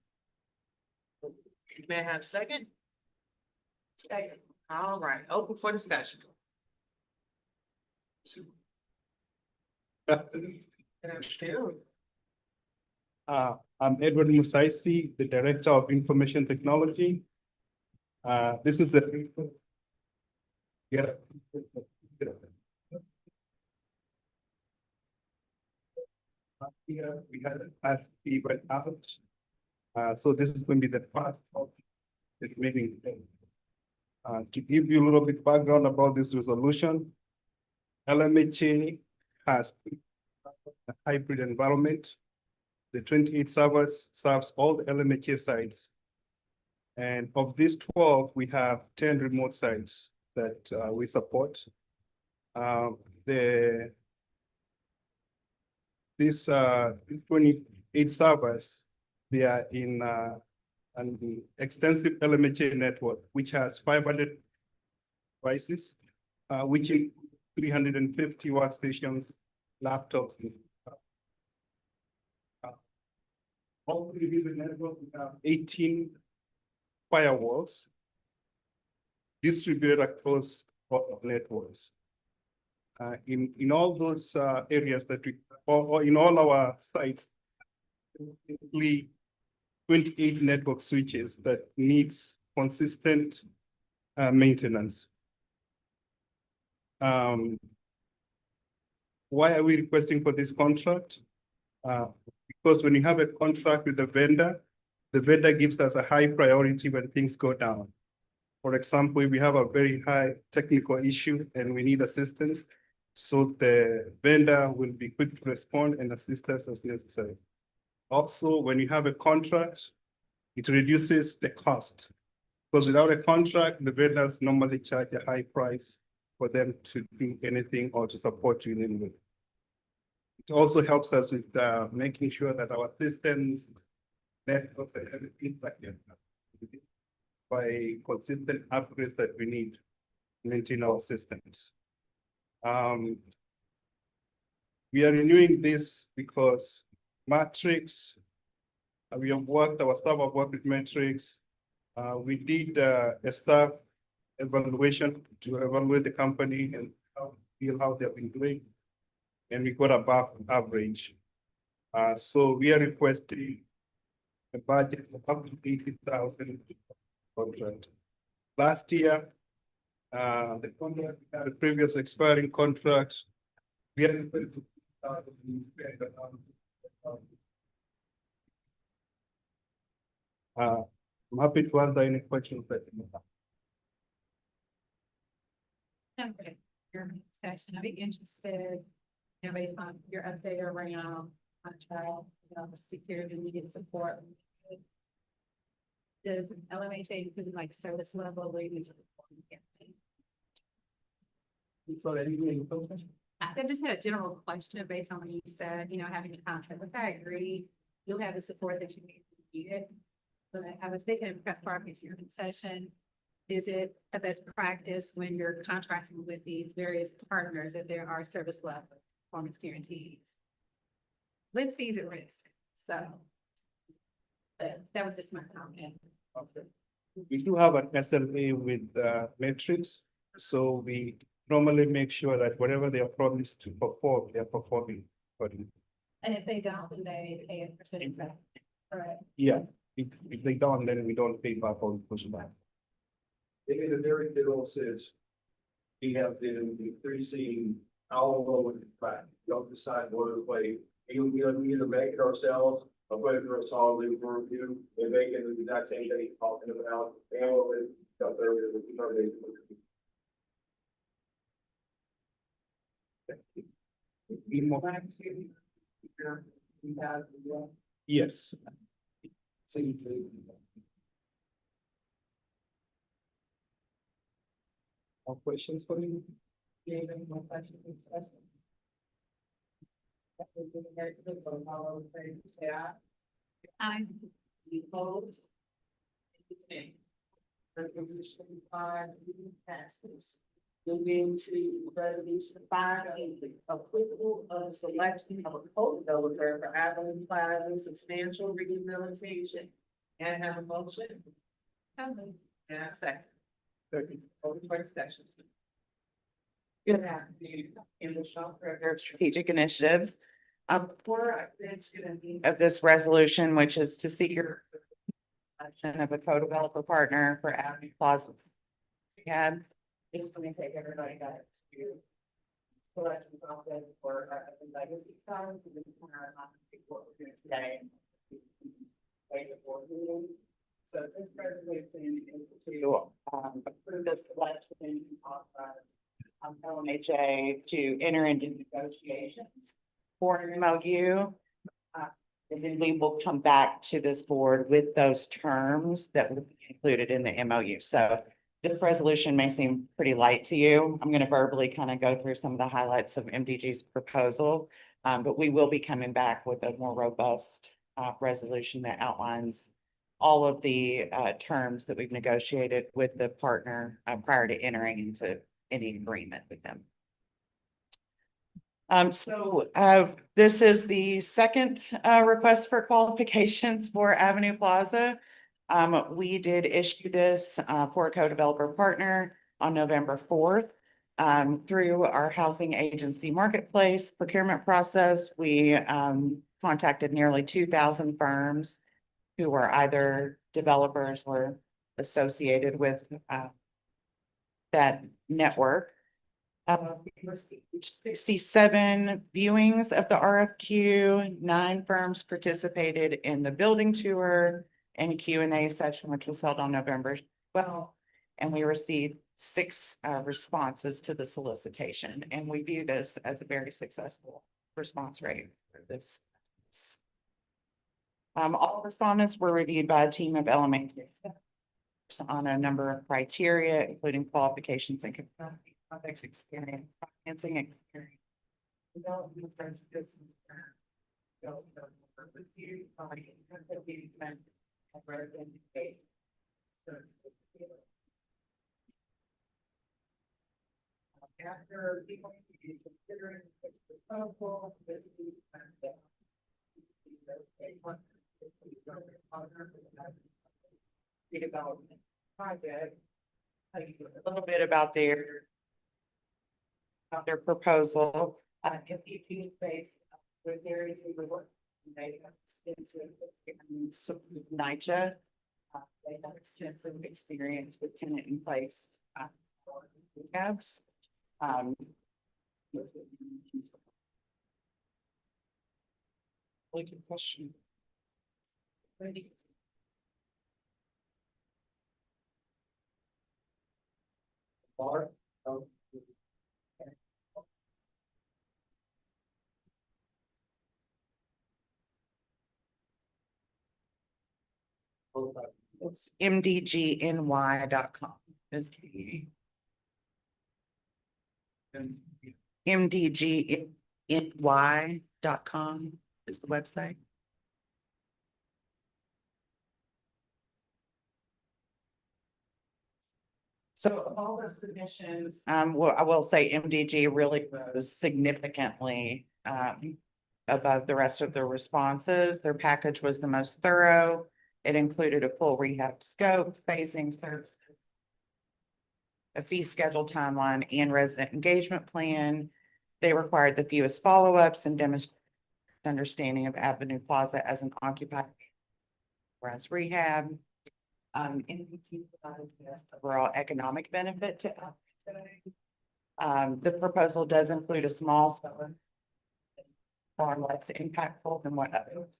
Speaker 5: May I have a second? Second. All right, open for discussion.
Speaker 7: I'm Edward Musaisi, the Director of Information Technology. This is the. Yeah. Here we had an RFP went out. So this is going to be the first of the meeting. To give you a little bit background about this resolution, LMHA has a hybrid environment. The 28 servers serves all the LMHA sites. And of these 12, we have 10 remote sites that we support. These 28 servers, they are in an extensive LMHA network, which has 500 devices, which include 350 workstations, laptops. All three the network, we have 18 firewalls distributed across all networks. In all those areas that we, or in all our sites, 28 network switches that needs consistent maintenance. Why are we requesting for this contract? Because when you have a contract with the vendor gives us a high priority when things go down. For example, if we have a very high technical issue and we need assistance, so the vendor will be quick to respond and assist us as necessary. Also, when you have a contract, it reduces the cost. Because without a contract, the vendors normally charge a high price for them to do anything or to support you in any way. It also helps us with making sure that our systems, network, and everything by consistent upgrades that we need to maintain our systems. We are renewing this because Matrix, our staff have worked with Matrix. We did a staff evaluation to evaluate the company and feel how they've been doing. And we got above average. So we are requesting a budget of up to 80,000 contract. Last year, the contract had a previous expiring contract. We are I'm happy to answer any questions that you have.
Speaker 9: Okay, your session, I'd be interested, based on your update around security needed support. Does LMHA include like service level rating to the guarantee? I just had a general question based on what you said, having a contract, which I agree, you'll have the support that you need it. But I was thinking of prep for your concession. Is it a best practice when you're contracting with these various partners that there are service level performance guarantees with fees at risk? So that was just my comment.
Speaker 7: Okay. We do have an SLA with Matrix, so we normally make sure that whatever they are promised to perform, they are performing accordingly.
Speaker 9: And if they don't, then they pay a percentage back. Correct.
Speaker 7: Yeah, if they don't, then we don't pay back or push back.
Speaker 8: In the very middle says, we have been increasing our role in the fact, we don't decide what to play. We either make it ourselves, or put it through a solid for review, and make it the exact same thing talking about, and
Speaker 7: Yes. More questions for me?
Speaker 2: Aye. Any opposed? Abstain. Resolution 5 passes. Moving to resolution 5, approval of selection of a co-developer for Avenue Plaza substantial rehabilitation. And have a motion? And a second. Open for discussion. Good afternoon, in the shop Director of Strategic Initiatives. Before I finish of this resolution, which is to seek your selection of a co-developer partner for Avenue Plaza. We had, just going to take everybody back to selection process for the legacy side, so this is what we're doing today. So this resolution is to approve the selection of LMHA to enter into negotiations for an MOU. And then we will come back to this board with those terms that will be included in the MOU. So this resolution may seem pretty light to you. I'm going to verbally kind of go through some of the highlights of MDG's proposal. But we will be coming back with a more robust resolution that outlines all of the terms that we've negotiated with the partner prior to entering into any agreement with them. This is the second request for qualifications for Avenue Plaza. We did issue this for a co-developer partner on November 4th. Through our housing agency marketplace procurement process, we contacted nearly 2,000 firms who were either developers or associated with that network. We received 67 viewings of the RFQ. 9 firms participated in the building tour and Q&A session, which was held on November 12th. And we received 6 responses to the solicitation. And we view this as a very successful response rate for this. All respondents were reviewed by a team of LMHA on a number of criteria, including qualifications and capacity, projects experience, financing experience, development of French business, after people considering proposal, development project. A little bit about their proposal. MPG space with areas we work. They have extensive experience with NYCHA. They have extensive experience with tenant in place. Rehabs. Really good question. It's mdgny.com is the mdgny.com is the website. So of all the submissions, well, I will say MDG really was significantly above the rest of the responses. Their package was the most thorough. It included a full rehab scope, phasing service, a fee schedule timeline, and resident engagement plan. They required the fewest follow-ups and demonstrated understanding of Avenue Plaza as an occupied whereas rehab. Overall economic benefit to the proposal does include a small seller, far less impactful than what others.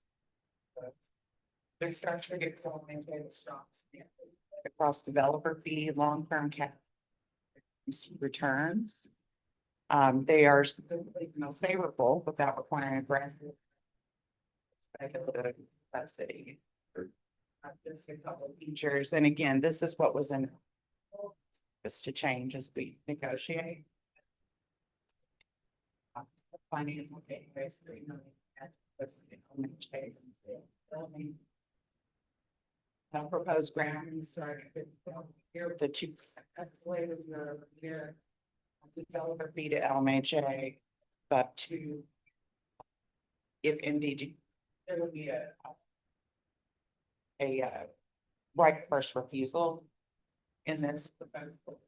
Speaker 2: Their structure gets so maintained strong across developer fee, long-term cap returns. They are favorable without requiring aggressive
Speaker 10: City. Just a couple of features, and again, this is what was in this to change as we negotiate. Financial database, proposed grounds are here the 2% escalated year. Developer fee to LMHA, up to if MDG, there will be a right of first refusal in this proposal.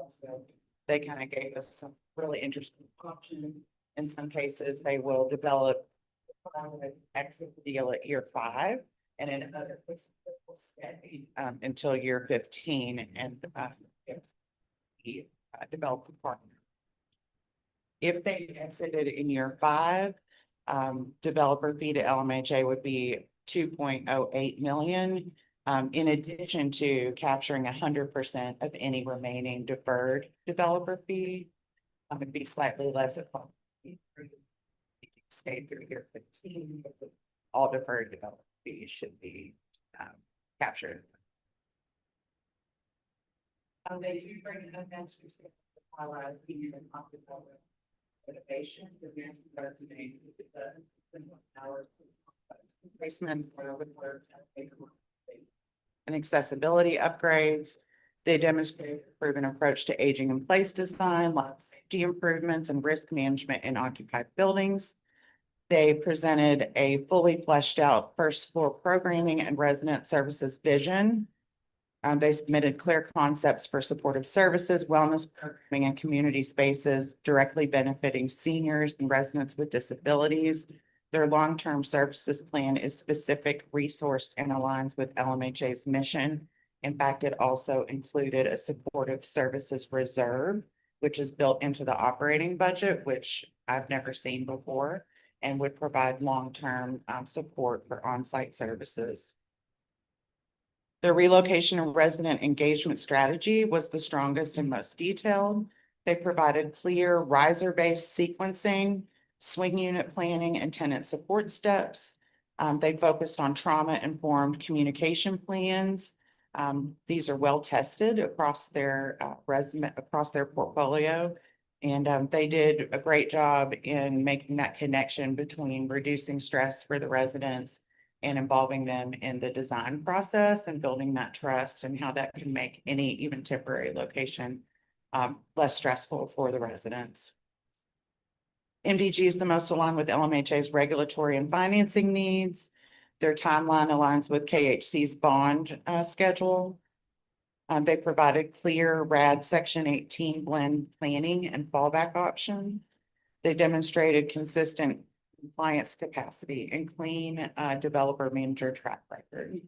Speaker 10: So they kind of gave us some really interesting options. In some cases, they will develop exit the deal at year 5, and in other cases, it will stay until year 15 and develop a partner. If they exited in year 5, developer fee to LMHA would be 2.08 million. In addition to capturing 100% of any remaining deferred developer fee, it'd be slightly less of stay through year 15. All deferred developer fees should be captured. They do bring in events highlights the motivation, placements, and accessibility upgrades. They demonstrate a proven approach to aging in place design, life safety improvements, and risk management in occupied buildings. They presented a fully fleshed out first floor programming and resident services vision. They submitted clear concepts for supportive services, wellness programming, and community spaces directly benefiting seniors and residents with disabilities. Their long-term services plan is specific, resourced, and aligns with LMHA's mission. In fact, it also included a supportive services reserve, which is built into the operating budget, which I've never seen before, and would provide long-term support for on-site services. The relocation and resident engagement strategy was the strongest and most detailed. They provided clear riser-based sequencing, swing unit planning, and tenant support steps. They focused on trauma-informed communication plans. These are well tested across their portfolio. And they did a great job in making that connection between reducing stress for the residents and involving them in the design process and building that trust, and how that can make any even temporary location less stressful for the residents. MDG is the most aligned with LMHA's regulatory and financing needs. Their timeline aligns with KHC's bond schedule. They provided clear RAD Section 18 blend planning and fallback options. They demonstrated consistent compliance capacity and clean developer manager track record.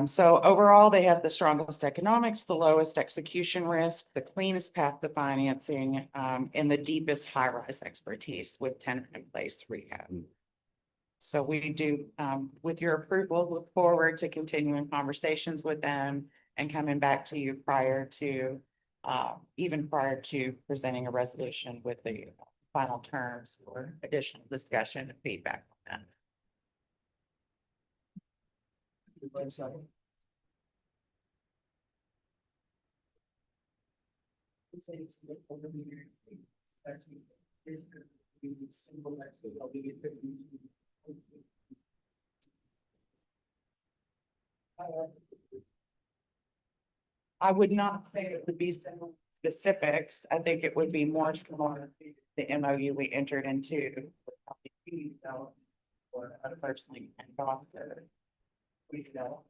Speaker 10: So overall, they have the strongest economics, the lowest execution risk, the cleanest path to financing, and the deepest high-rise expertise with tenant-in-place rehab. So we do, with your approval, look forward to continuing conversations with them and coming back to you even prior to presenting a resolution with the final terms for additional discussion and feedback on that. I would not say it would be similar specifics. I think it would be more similar to the MOU we entered into or personally and Foster. We developed.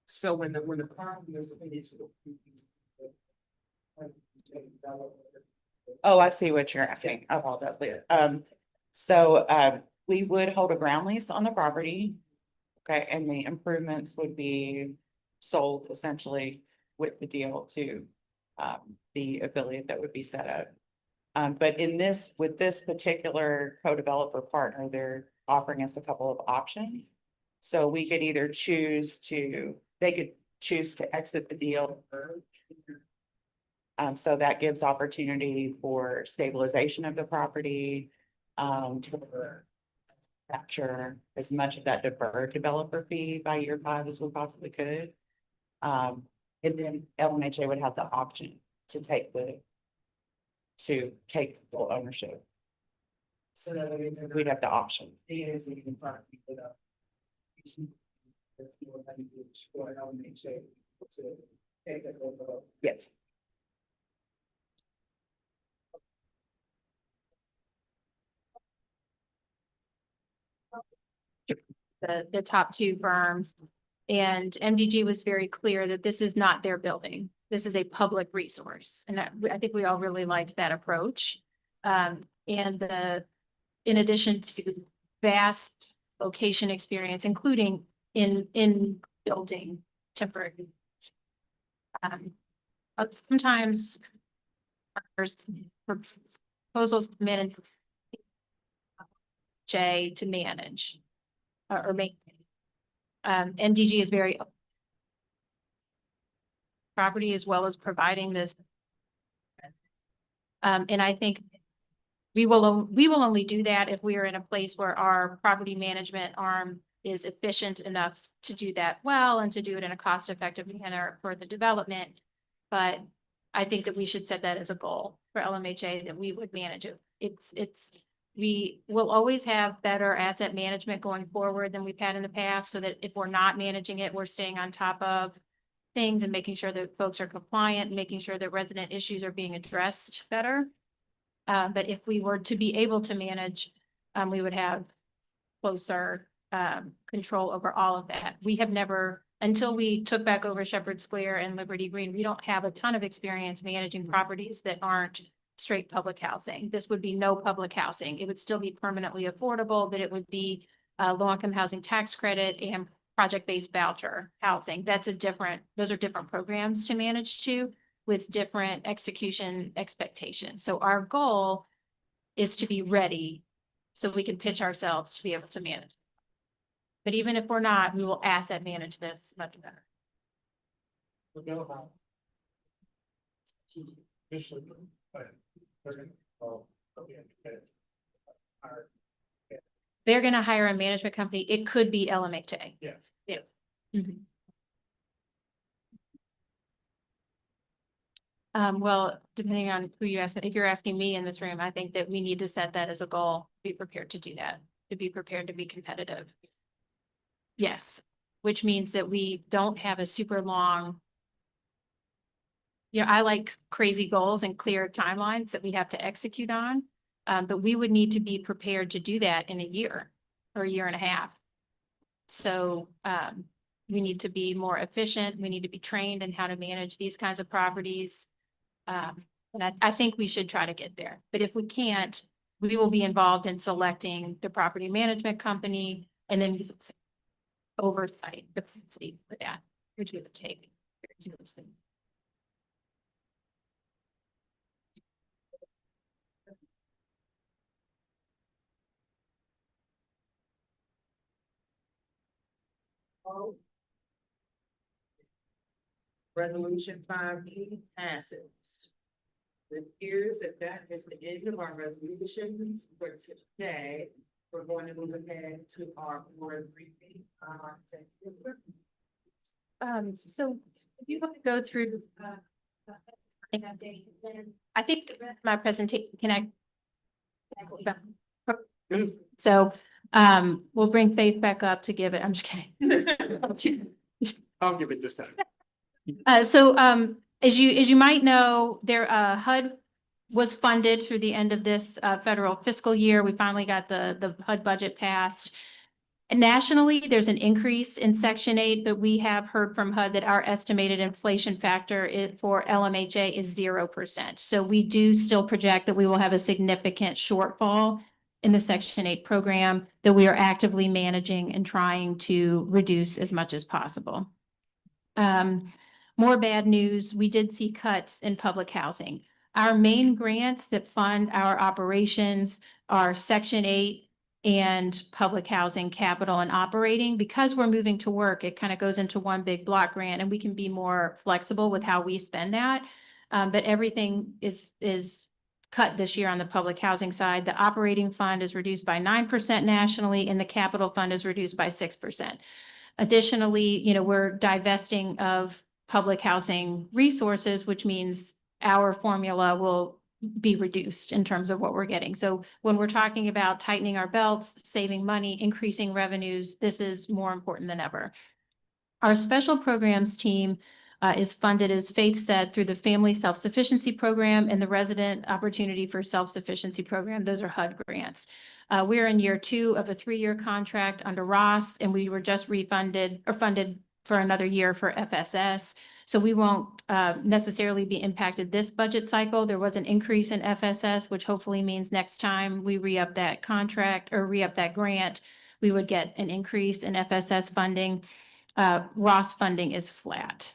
Speaker 10: So when the problem is oh, I see what you're asking. I apologize, Leah. So we would hold a ground lease on the property. Okay, and the improvements would be sold essentially with the deal to the affiliate that would be set up. But with this particular co-developer partner, they're offering us a couple of options. So we could either they could choose to exit the deal So that gives opportunity for stabilization of the property, to capture as much of that deferred developer fee by year 5 as we possibly could. And then LMHA would have the option to take full ownership.
Speaker 5: So that
Speaker 10: We'd have the option. Yes.
Speaker 4: The top two firms. And MDG was very clear that this is not their building. This is a public resource. And that, I think we all really liked that approach. In addition to vast location experience, including in building temporary. Sometimes there's proposals come in to manage or make. NDG is very property as well as providing this. And I think we will only do that if we are in a place where our property management arm is efficient enough to do that well and to do it in a cost-effective manner for the development. But I think that we should set that as a goal for LMHA, that we would manage it. We will always have better asset management going forward than we've had in the past, so that if we're not managing it, we're staying on top of things and making sure that folks are compliant, and making sure that resident issues are being addressed better. But if we were to be able to manage, we would have closer control over all of that. We have never, until we took back over Shepherd Square and Liberty Green, we don't have a ton of experience managing properties that aren't straight public housing. This would be no public housing. It would still be permanently affordable, but it would be low-income housing tax credit and project-based voucher housing. Those are different programs to manage to, with different execution expectations. So our goal is to be ready so we can pitch ourselves to be able to manage. But even if we're not, we will asset manage this much better. They're going to hire a management company. It could be LMHA.
Speaker 1: Yes.
Speaker 4: Yeah. Mhm. Well, depending on who you ask, if you're asking me in this room, I think that we need to set that as a goal, be prepared to do that, to be prepared to be competitive. Yes, which means that we don't have a super long. I like crazy goals and clear timelines that we have to execute on. But we would need to be prepared to do that in a year or a year and a half. So, we need to be more efficient. We need to be trained in how to manage these kinds of properties. And I think we should try to get there. But if we can't, we will be involved in selecting the property management company and then oversight the policy for that, which we would take very seriously.
Speaker 5: Resolution 5E passes. It appears that is the end of our resolutions for today. We're going to move ahead to our board briefing.
Speaker 4: So if you want to go through, I think the rest of my presentation, so, we'll bring Faith back up to give it. I'm just kidding.
Speaker 1: I'll give it this time.
Speaker 4: As you might know, HUD was funded through the end of this federal fiscal year. We finally got the HUD budget passed. Nationally, there's an increase in Section 8, but we have heard from HUD that our estimated inflation factor for LMHA is 0%. So we do still project that we will have a significant shortfall in the Section 8 program that we are actively managing and trying to reduce as much as possible. More bad news, we did see cuts in public housing. Our main grants that fund our operations are Section 8 and public housing, capital and operating. Because we're moving to work, it kind of goes into one big block grant and we can be more flexible with how we spend that. But everything is cut this year on the public housing side. The operating fund is reduced by 9% nationally and the capital fund is reduced by 6%. Additionally, we're divesting of public housing resources, which means our formula will be reduced in terms of what we're getting. So when we're talking about tightening our belts, saving money, increasing revenues, this is more important than ever. Our special programs team is funded, as Faith said, through the Family Self-Sufficiency Program and the Resident Opportunity for Self-Sufficiency Program. Those are HUD grants. We're in year 2 of a 3-year contract under Ross, and we were just refunded or funded for another year for FSS. So we won't necessarily be impacted this budget cycle. There was an increase in FSS, which hopefully means next time we re-up that contract or re-up that grant, we would get an increase in FSS funding. Ross funding is flat.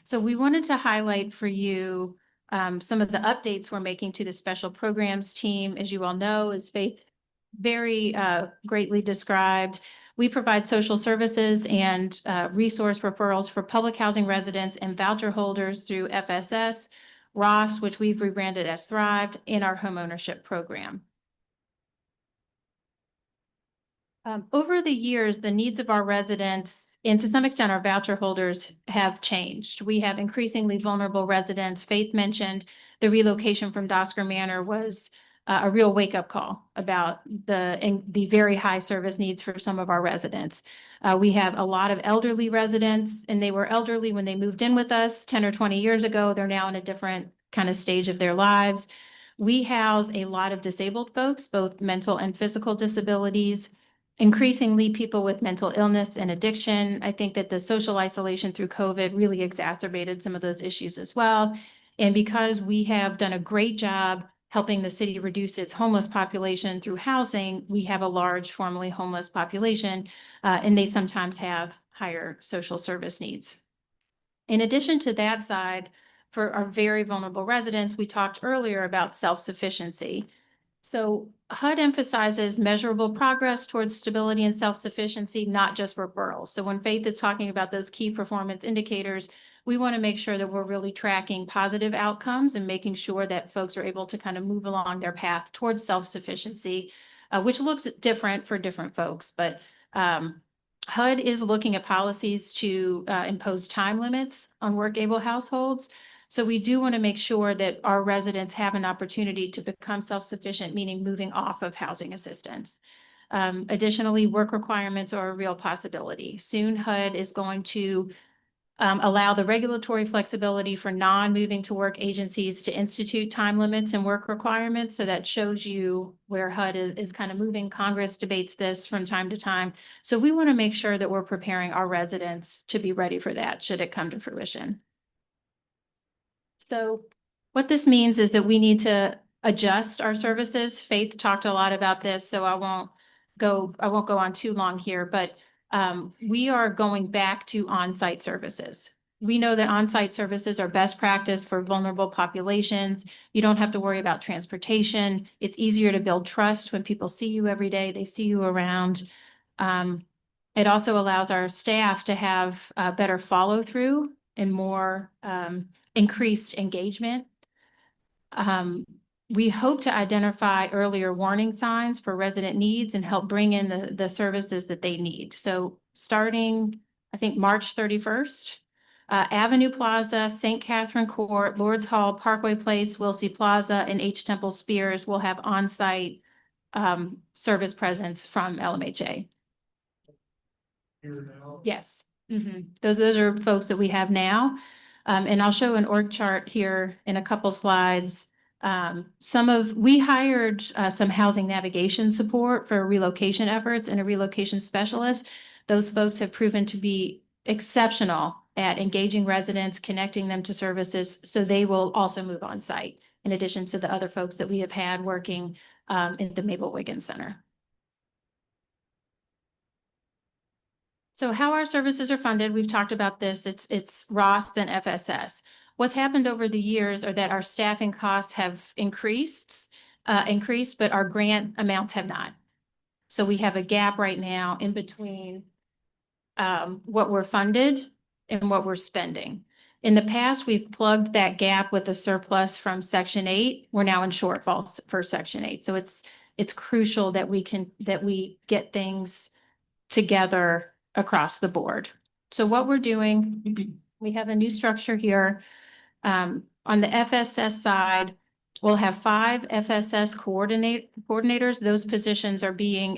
Speaker 4: So we wanted to highlight for you some of the updates we're making to the special programs team. As you all know, as Faith very greatly described, we provide social services and resource referrals for public housing residents and voucher holders through FSS, Ross, which we've rebranded as Thrived, in our homeownership program. Over the years, the needs of our residents and to some extent our voucher holders have changed. We have increasingly vulnerable residents. Faith mentioned the relocation from Dosker Manor was a real wake-up call about the very high service needs for some of our residents. We have a lot of elderly residents, and they were elderly when they moved in with us 10 or 20 years ago. They're now in a different kind of stage of their lives. We house a lot of disabled folks, both mental and physical disabilities. Increasingly, people with mental illness and addiction. I think that the social isolation through COVID really exacerbated some of those issues as well. And because we have done a great job helping the city reduce its homeless population through housing, we have a large formerly homeless population, and they sometimes have higher social service needs. In addition to that side, for our very vulnerable residents, we talked earlier about self-sufficiency. So HUD emphasizes measurable progress towards stability and self-sufficiency, not just referrals. So when Faith is talking about those key performance indicators, we want to make sure that we're really tracking positive outcomes and making sure that folks are able to kind of move along their path towards self-sufficiency, which looks different for different folks. But HUD is looking at policies to impose time limits on work-able households. So we do want to make sure that our residents have an opportunity to become self-sufficient, meaning moving off of housing assistance. Additionally, work requirements are a real possibility. Soon HUD is going to allow the regulatory flexibility for non-moving to work agencies to institute time limits and work requirements. So that shows you where HUD is kind of moving. Congress debates this from time to time. So we want to make sure that we're preparing our residents to be ready for that should it come to fruition. So what this means is that we need to adjust our services. Faith talked a lot about this, so I won't go on too long here, but we are going back to on-site services. We know that on-site services are best practice for vulnerable populations. You don't have to worry about transportation. It's easier to build trust when people see you every day, they see you around. It also allows our staff to have better follow-through and more increased engagement. We hope to identify earlier warning signs for resident needs and help bring in the services that they need. So starting, I think, March 31st, Avenue Plaza, St. Catherine Court, Lords Hall, Parkway Place, Wilsey Plaza, and H. Temple Spears will have on-site service presence from LMHA. Yes. Those are folks that we have now. And I'll show an org chart here in a couple slides. We hired some housing navigation support for relocation efforts and a relocation specialist. Those folks have proven to be exceptional at engaging residents, connecting them to services, so they will also move on site, in addition to the other folks that we have had working in the Mabel Wiggins Center. So how our services are funded, we've talked about this, it's Ross and FSS. What's happened over the years are that our staffing costs have increased increased, but our grant amounts have not. So we have a gap right now in between what we're funded and what we're spending. In the past, we've plugged that gap with a surplus from Section 8. We're now in shortfalls for Section 8. So it's crucial that we get things together across the board. So what we're doing, we have a new structure here. On the FSS side, we'll have 5 FSS coordinators. Those positions are being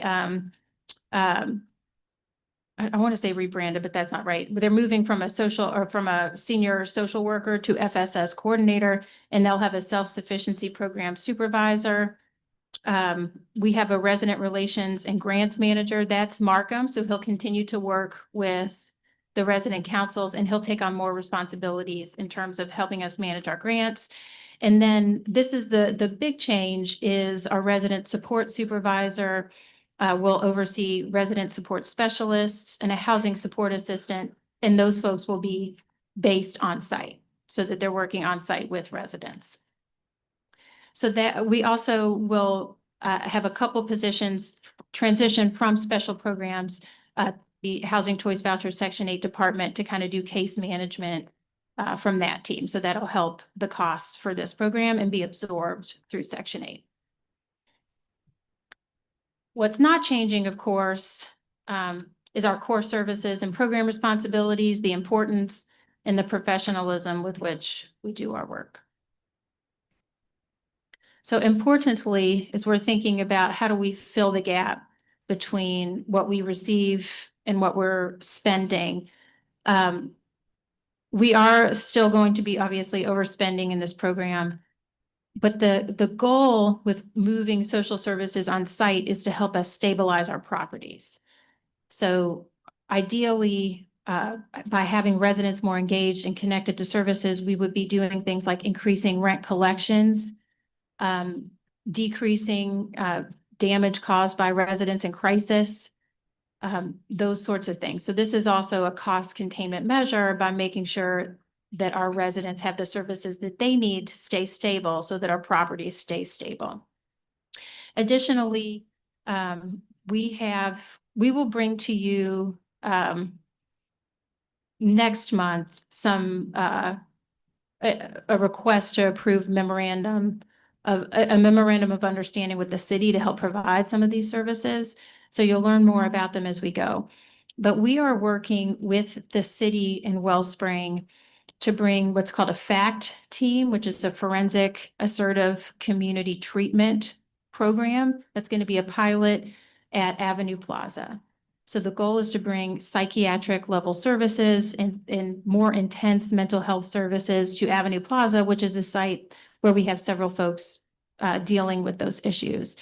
Speaker 4: I want to say rebranded, but that's not right. But they're moving from a senior social worker to FSS coordinator, and they'll have a self-sufficiency program supervisor. We have a resident relations and grants manager. That's Markham. So he'll continue to work with the resident councils, and he'll take on more responsibilities in terms of helping us manage our grants. And then this is the big change is our resident support supervisor will oversee resident support specialists and a housing support assistant. And those folks will be based on site so that they're working on site with residents. So that we also will have a couple positions transition from special programs, the Housing Choice Voucher Section 8 department to kind of do case management from that team. So that'll help the costs for this program and be absorbed through Section 8. What's not changing, of course, is our core services and program responsibilities, the importance and the professionalism with which we do our work. So importantly, as we're thinking about how do we fill the gap between what we receive and what we're spending, we are still going to be obviously overspending in this program. But the goal with moving social services on site is to help us stabilize our properties. So ideally, by having residents more engaged and connected to services, we would be doing things like increasing rent collections, decreasing damage caused by residents in crisis, those sorts of things. So this is also a cost containment measure by making sure that our residents have the services that they need to stay stable so that our properties stay stable. Additionally, we will bring to you next month some a request to approve a memorandum of understanding with the city to help provide some of these services. So you'll learn more about them as we go. But we are working with the city in Wellspring to bring what's called a FACT team, which is a forensic assertive community treatment program. That's going to be a pilot at Avenue Plaza. So the goal is to bring psychiatric level services and more intense mental health services to Avenue Plaza, which is a site where we have several folks dealing with those issues.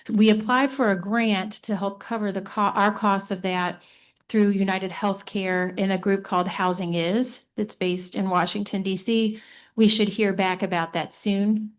Speaker 4: We applied for a grant to help cover our costs of that through United Healthcare in a group called Housing Is that's based in Washington, D.C. We should hear back about that soon.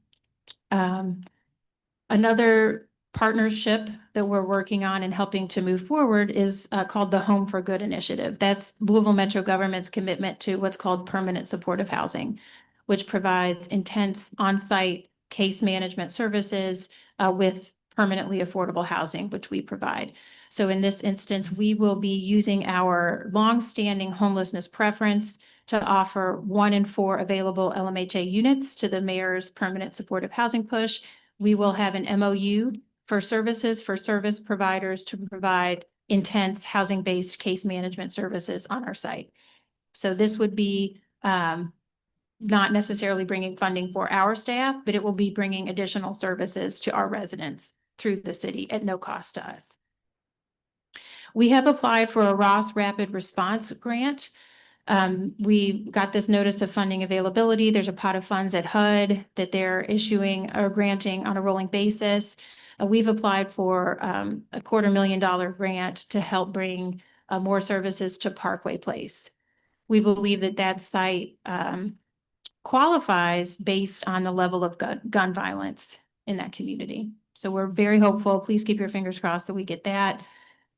Speaker 4: Another partnership that we're working on and helping to move forward is called the Home for Good initiative. That's Louisville Metro government's commitment to what's called permanent supportive housing, which provides intense on-site case management services with permanently affordable housing, which we provide. So in this instance, we will be using our longstanding homelessness preference to offer 1 in 4 available LMHA units to the mayor's permanent supportive housing push. We will have an MOU for services for service providers to provide intense housing-based case management services on our site. So this would be not necessarily bringing funding for our staff, but it will be bringing additional services to our residents through the city at no cost to us. We have applied for a Ross Rapid Response Grant. We got this notice of funding availability. There's a pot of funds at HUD that they're issuing or granting on a rolling basis. We've applied for a $250,000 grant to help bring more services to Parkway Place. We believe that site qualifies based on the level of gun violence in that community. So we're very hopeful. Please keep your fingers crossed that we get that.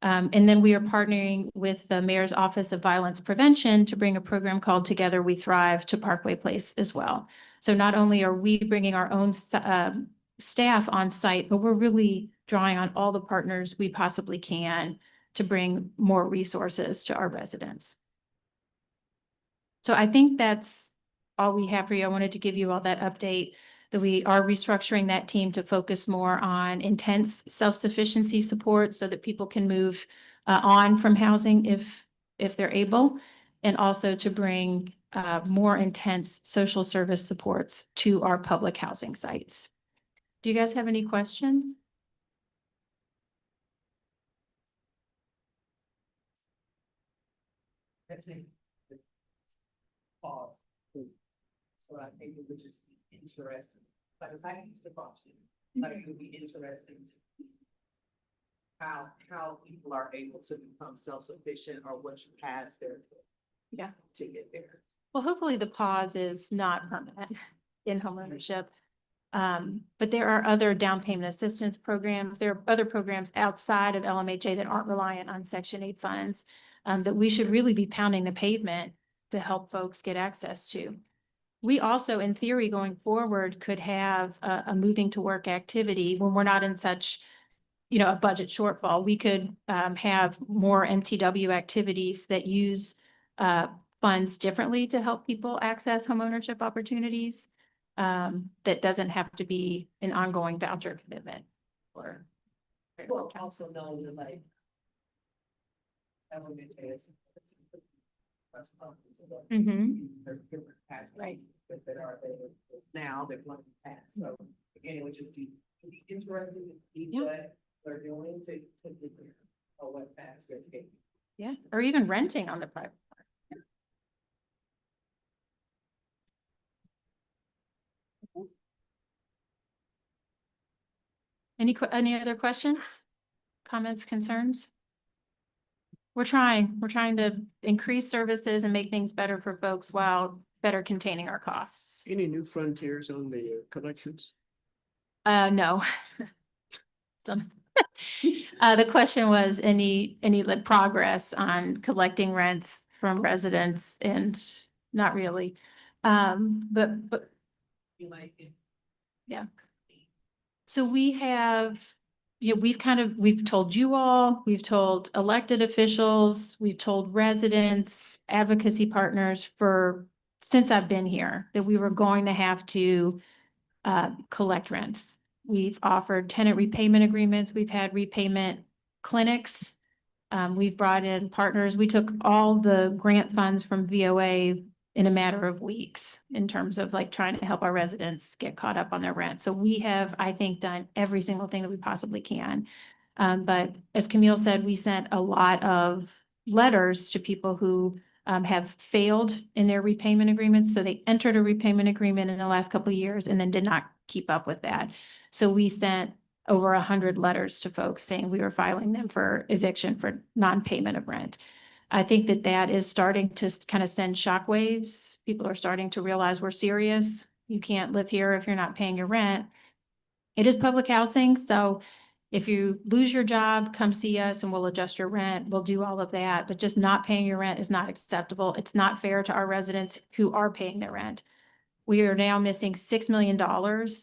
Speaker 4: And then we are partnering with the Mayor's Office of Violence Prevention to bring a program called Together We Thrive to Parkway Place as well. So not only are we bringing our own staff on site, but we're really drawing on all the partners we possibly can to bring more resources to our residents. So I think that's all we have for you. I wanted to give you all that update, that we are restructuring that team to focus more on intense self-sufficiency support so that people can move on from housing if they're able, and also to bring more intense social service supports to our public housing sites. Do you guys have any questions?
Speaker 2: I think the pause. So I think it would just be interesting, but if I use the function, like it would be interesting to see how people are able to become self-sufficient or what you pass there
Speaker 4: Yeah.
Speaker 2: to get there.
Speaker 4: Well, hopefully the pause is not permanent in homeownership. But there are other down payment assistance programs. There are other programs outside of LMHA that aren't reliant on Section 8 funds that we should really be pounding the pavement to help folks get access to. We also, in theory, going forward, could have a moving to work activity when we're not in such, a budget shortfall. We could have more MTW activities that use funds differently to help people access homeownership opportunities. That doesn't have to be an ongoing voucher commitment or.
Speaker 2: Well, also know that like. Government is.
Speaker 4: Mhm.
Speaker 2: Right. That are there now that want to pass, so again, it would just be interesting to see what they're doing to get there. Or what pass they're taking.
Speaker 4: Yeah, or even renting on the private. Any other questions, comments, concerns? We're trying to increase services and make things better for folks while better containing our costs.
Speaker 1: Any new frontiers on the collections?
Speaker 4: No. Done. The question was any like progress on collecting rents from residents, and not really. But
Speaker 2: You like it.
Speaker 4: so we have, we've told you all, we've told elected officials, we've told residents, advocacy partners since I've been here, that we were going to have to collect rents. We've offered tenant repayment agreements. We've had repayment clinics. We've brought in partners. We took all the grant funds from VOA in a matter of weeks in terms of like trying to help our residents get caught up on their rent. So we have, I think, done every single thing that we possibly can. But as Camille said, we sent a lot of letters to people who have failed in their repayment agreements. So they entered a repayment agreement in the last couple of years and then did not keep up with that. So we sent over 100 letters to folks saying we were filing them for eviction for non-payment of rent. I think that is starting to kind of send shockwaves. People are starting to realize we're serious. You can't live here if you're not paying your rent. It is public housing, so if you lose your job, come see us and we'll adjust your rent. We'll do all of that, but just not paying your rent is not acceptable. It's not fair to our residents who are paying their rent. We are now missing $6 million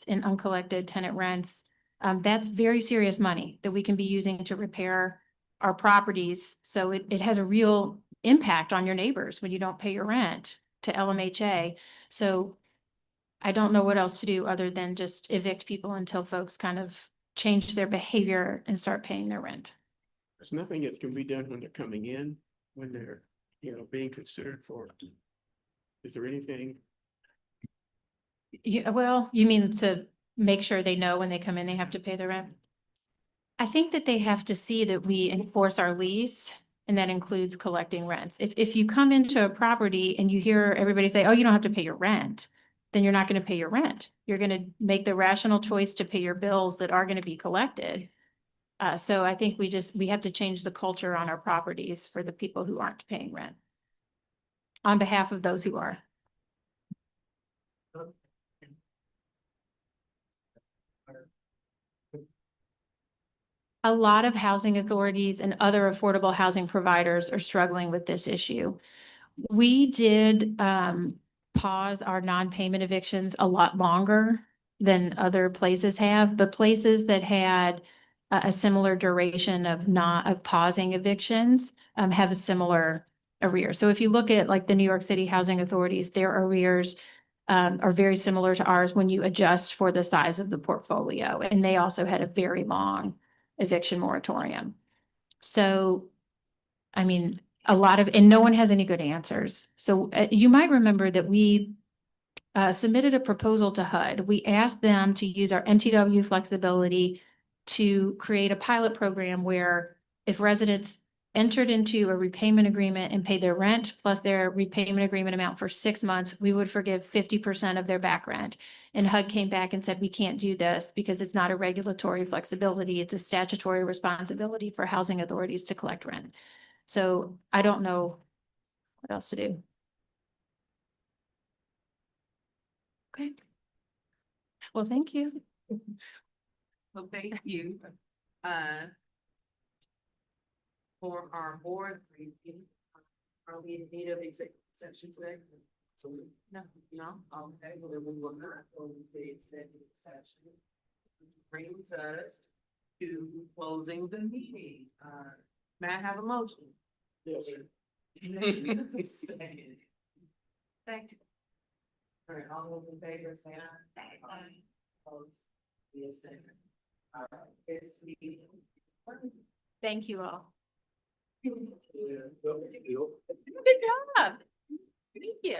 Speaker 4: in uncollected tenant rents. That's very serious money that we can be using to repair our properties. So it has a real impact on your neighbors when you don't pay your rent to LMHA. So I don't know what else to do other than just evict people until folks kind of change their behavior and start paying their rent.
Speaker 1: There's nothing that can be done when they're coming in, when they're, being considered for it. Is there anything?
Speaker 4: Yeah, well, you mean to make sure they know when they come in, they have to pay their rent? I think that they have to see that we enforce our lease, and that includes collecting rents. If you come into a property and you hear everybody say, oh, you don't have to pay your rent, then you're not going to pay your rent. You're going to make the rational choice to pay your bills that are going to be collected. So I think we have to change the culture on our properties for the people who aren't paying rent on behalf of those who are. A lot of housing authorities and other affordable housing providers are struggling with this issue. We did pause our non-payment evictions a lot longer than other places have, but places that had a similar duration of of pausing evictions have a similar arrear. So if you look at like the New York City Housing Authorities, their arrears are very similar to ours when you adjust for the size of the portfolio. And they also had a very long eviction moratorium. So, I mean, and no one has any good answers. So you might remember that we submitted a proposal to HUD. We asked them to use our MTW flexibility to create a pilot program where if residents entered into a repayment agreement and paid their rent plus their repayment agreement amount for 6 months, we would forgive 50% of their back rent. And HUD came back and said, we can't do this because it's not a regulatory flexibility. It's a statutory responsibility for housing authorities to collect rent. So I don't know what else to do. Okay. Well, thank you.
Speaker 5: Well, thank you. For our board briefing, are we in need of executive session today? No. No, okay, well, then we will not go into the executive session. Brings us to closing the meeting. May I have a motion?
Speaker 1: Yes.
Speaker 2: Thank you.
Speaker 5: All right, all those in favor, say aye. Opposed? Yes, thank you. All right, it's meeting.
Speaker 4: Thank you all.
Speaker 1: Yeah.
Speaker 4: Good job. Thank you.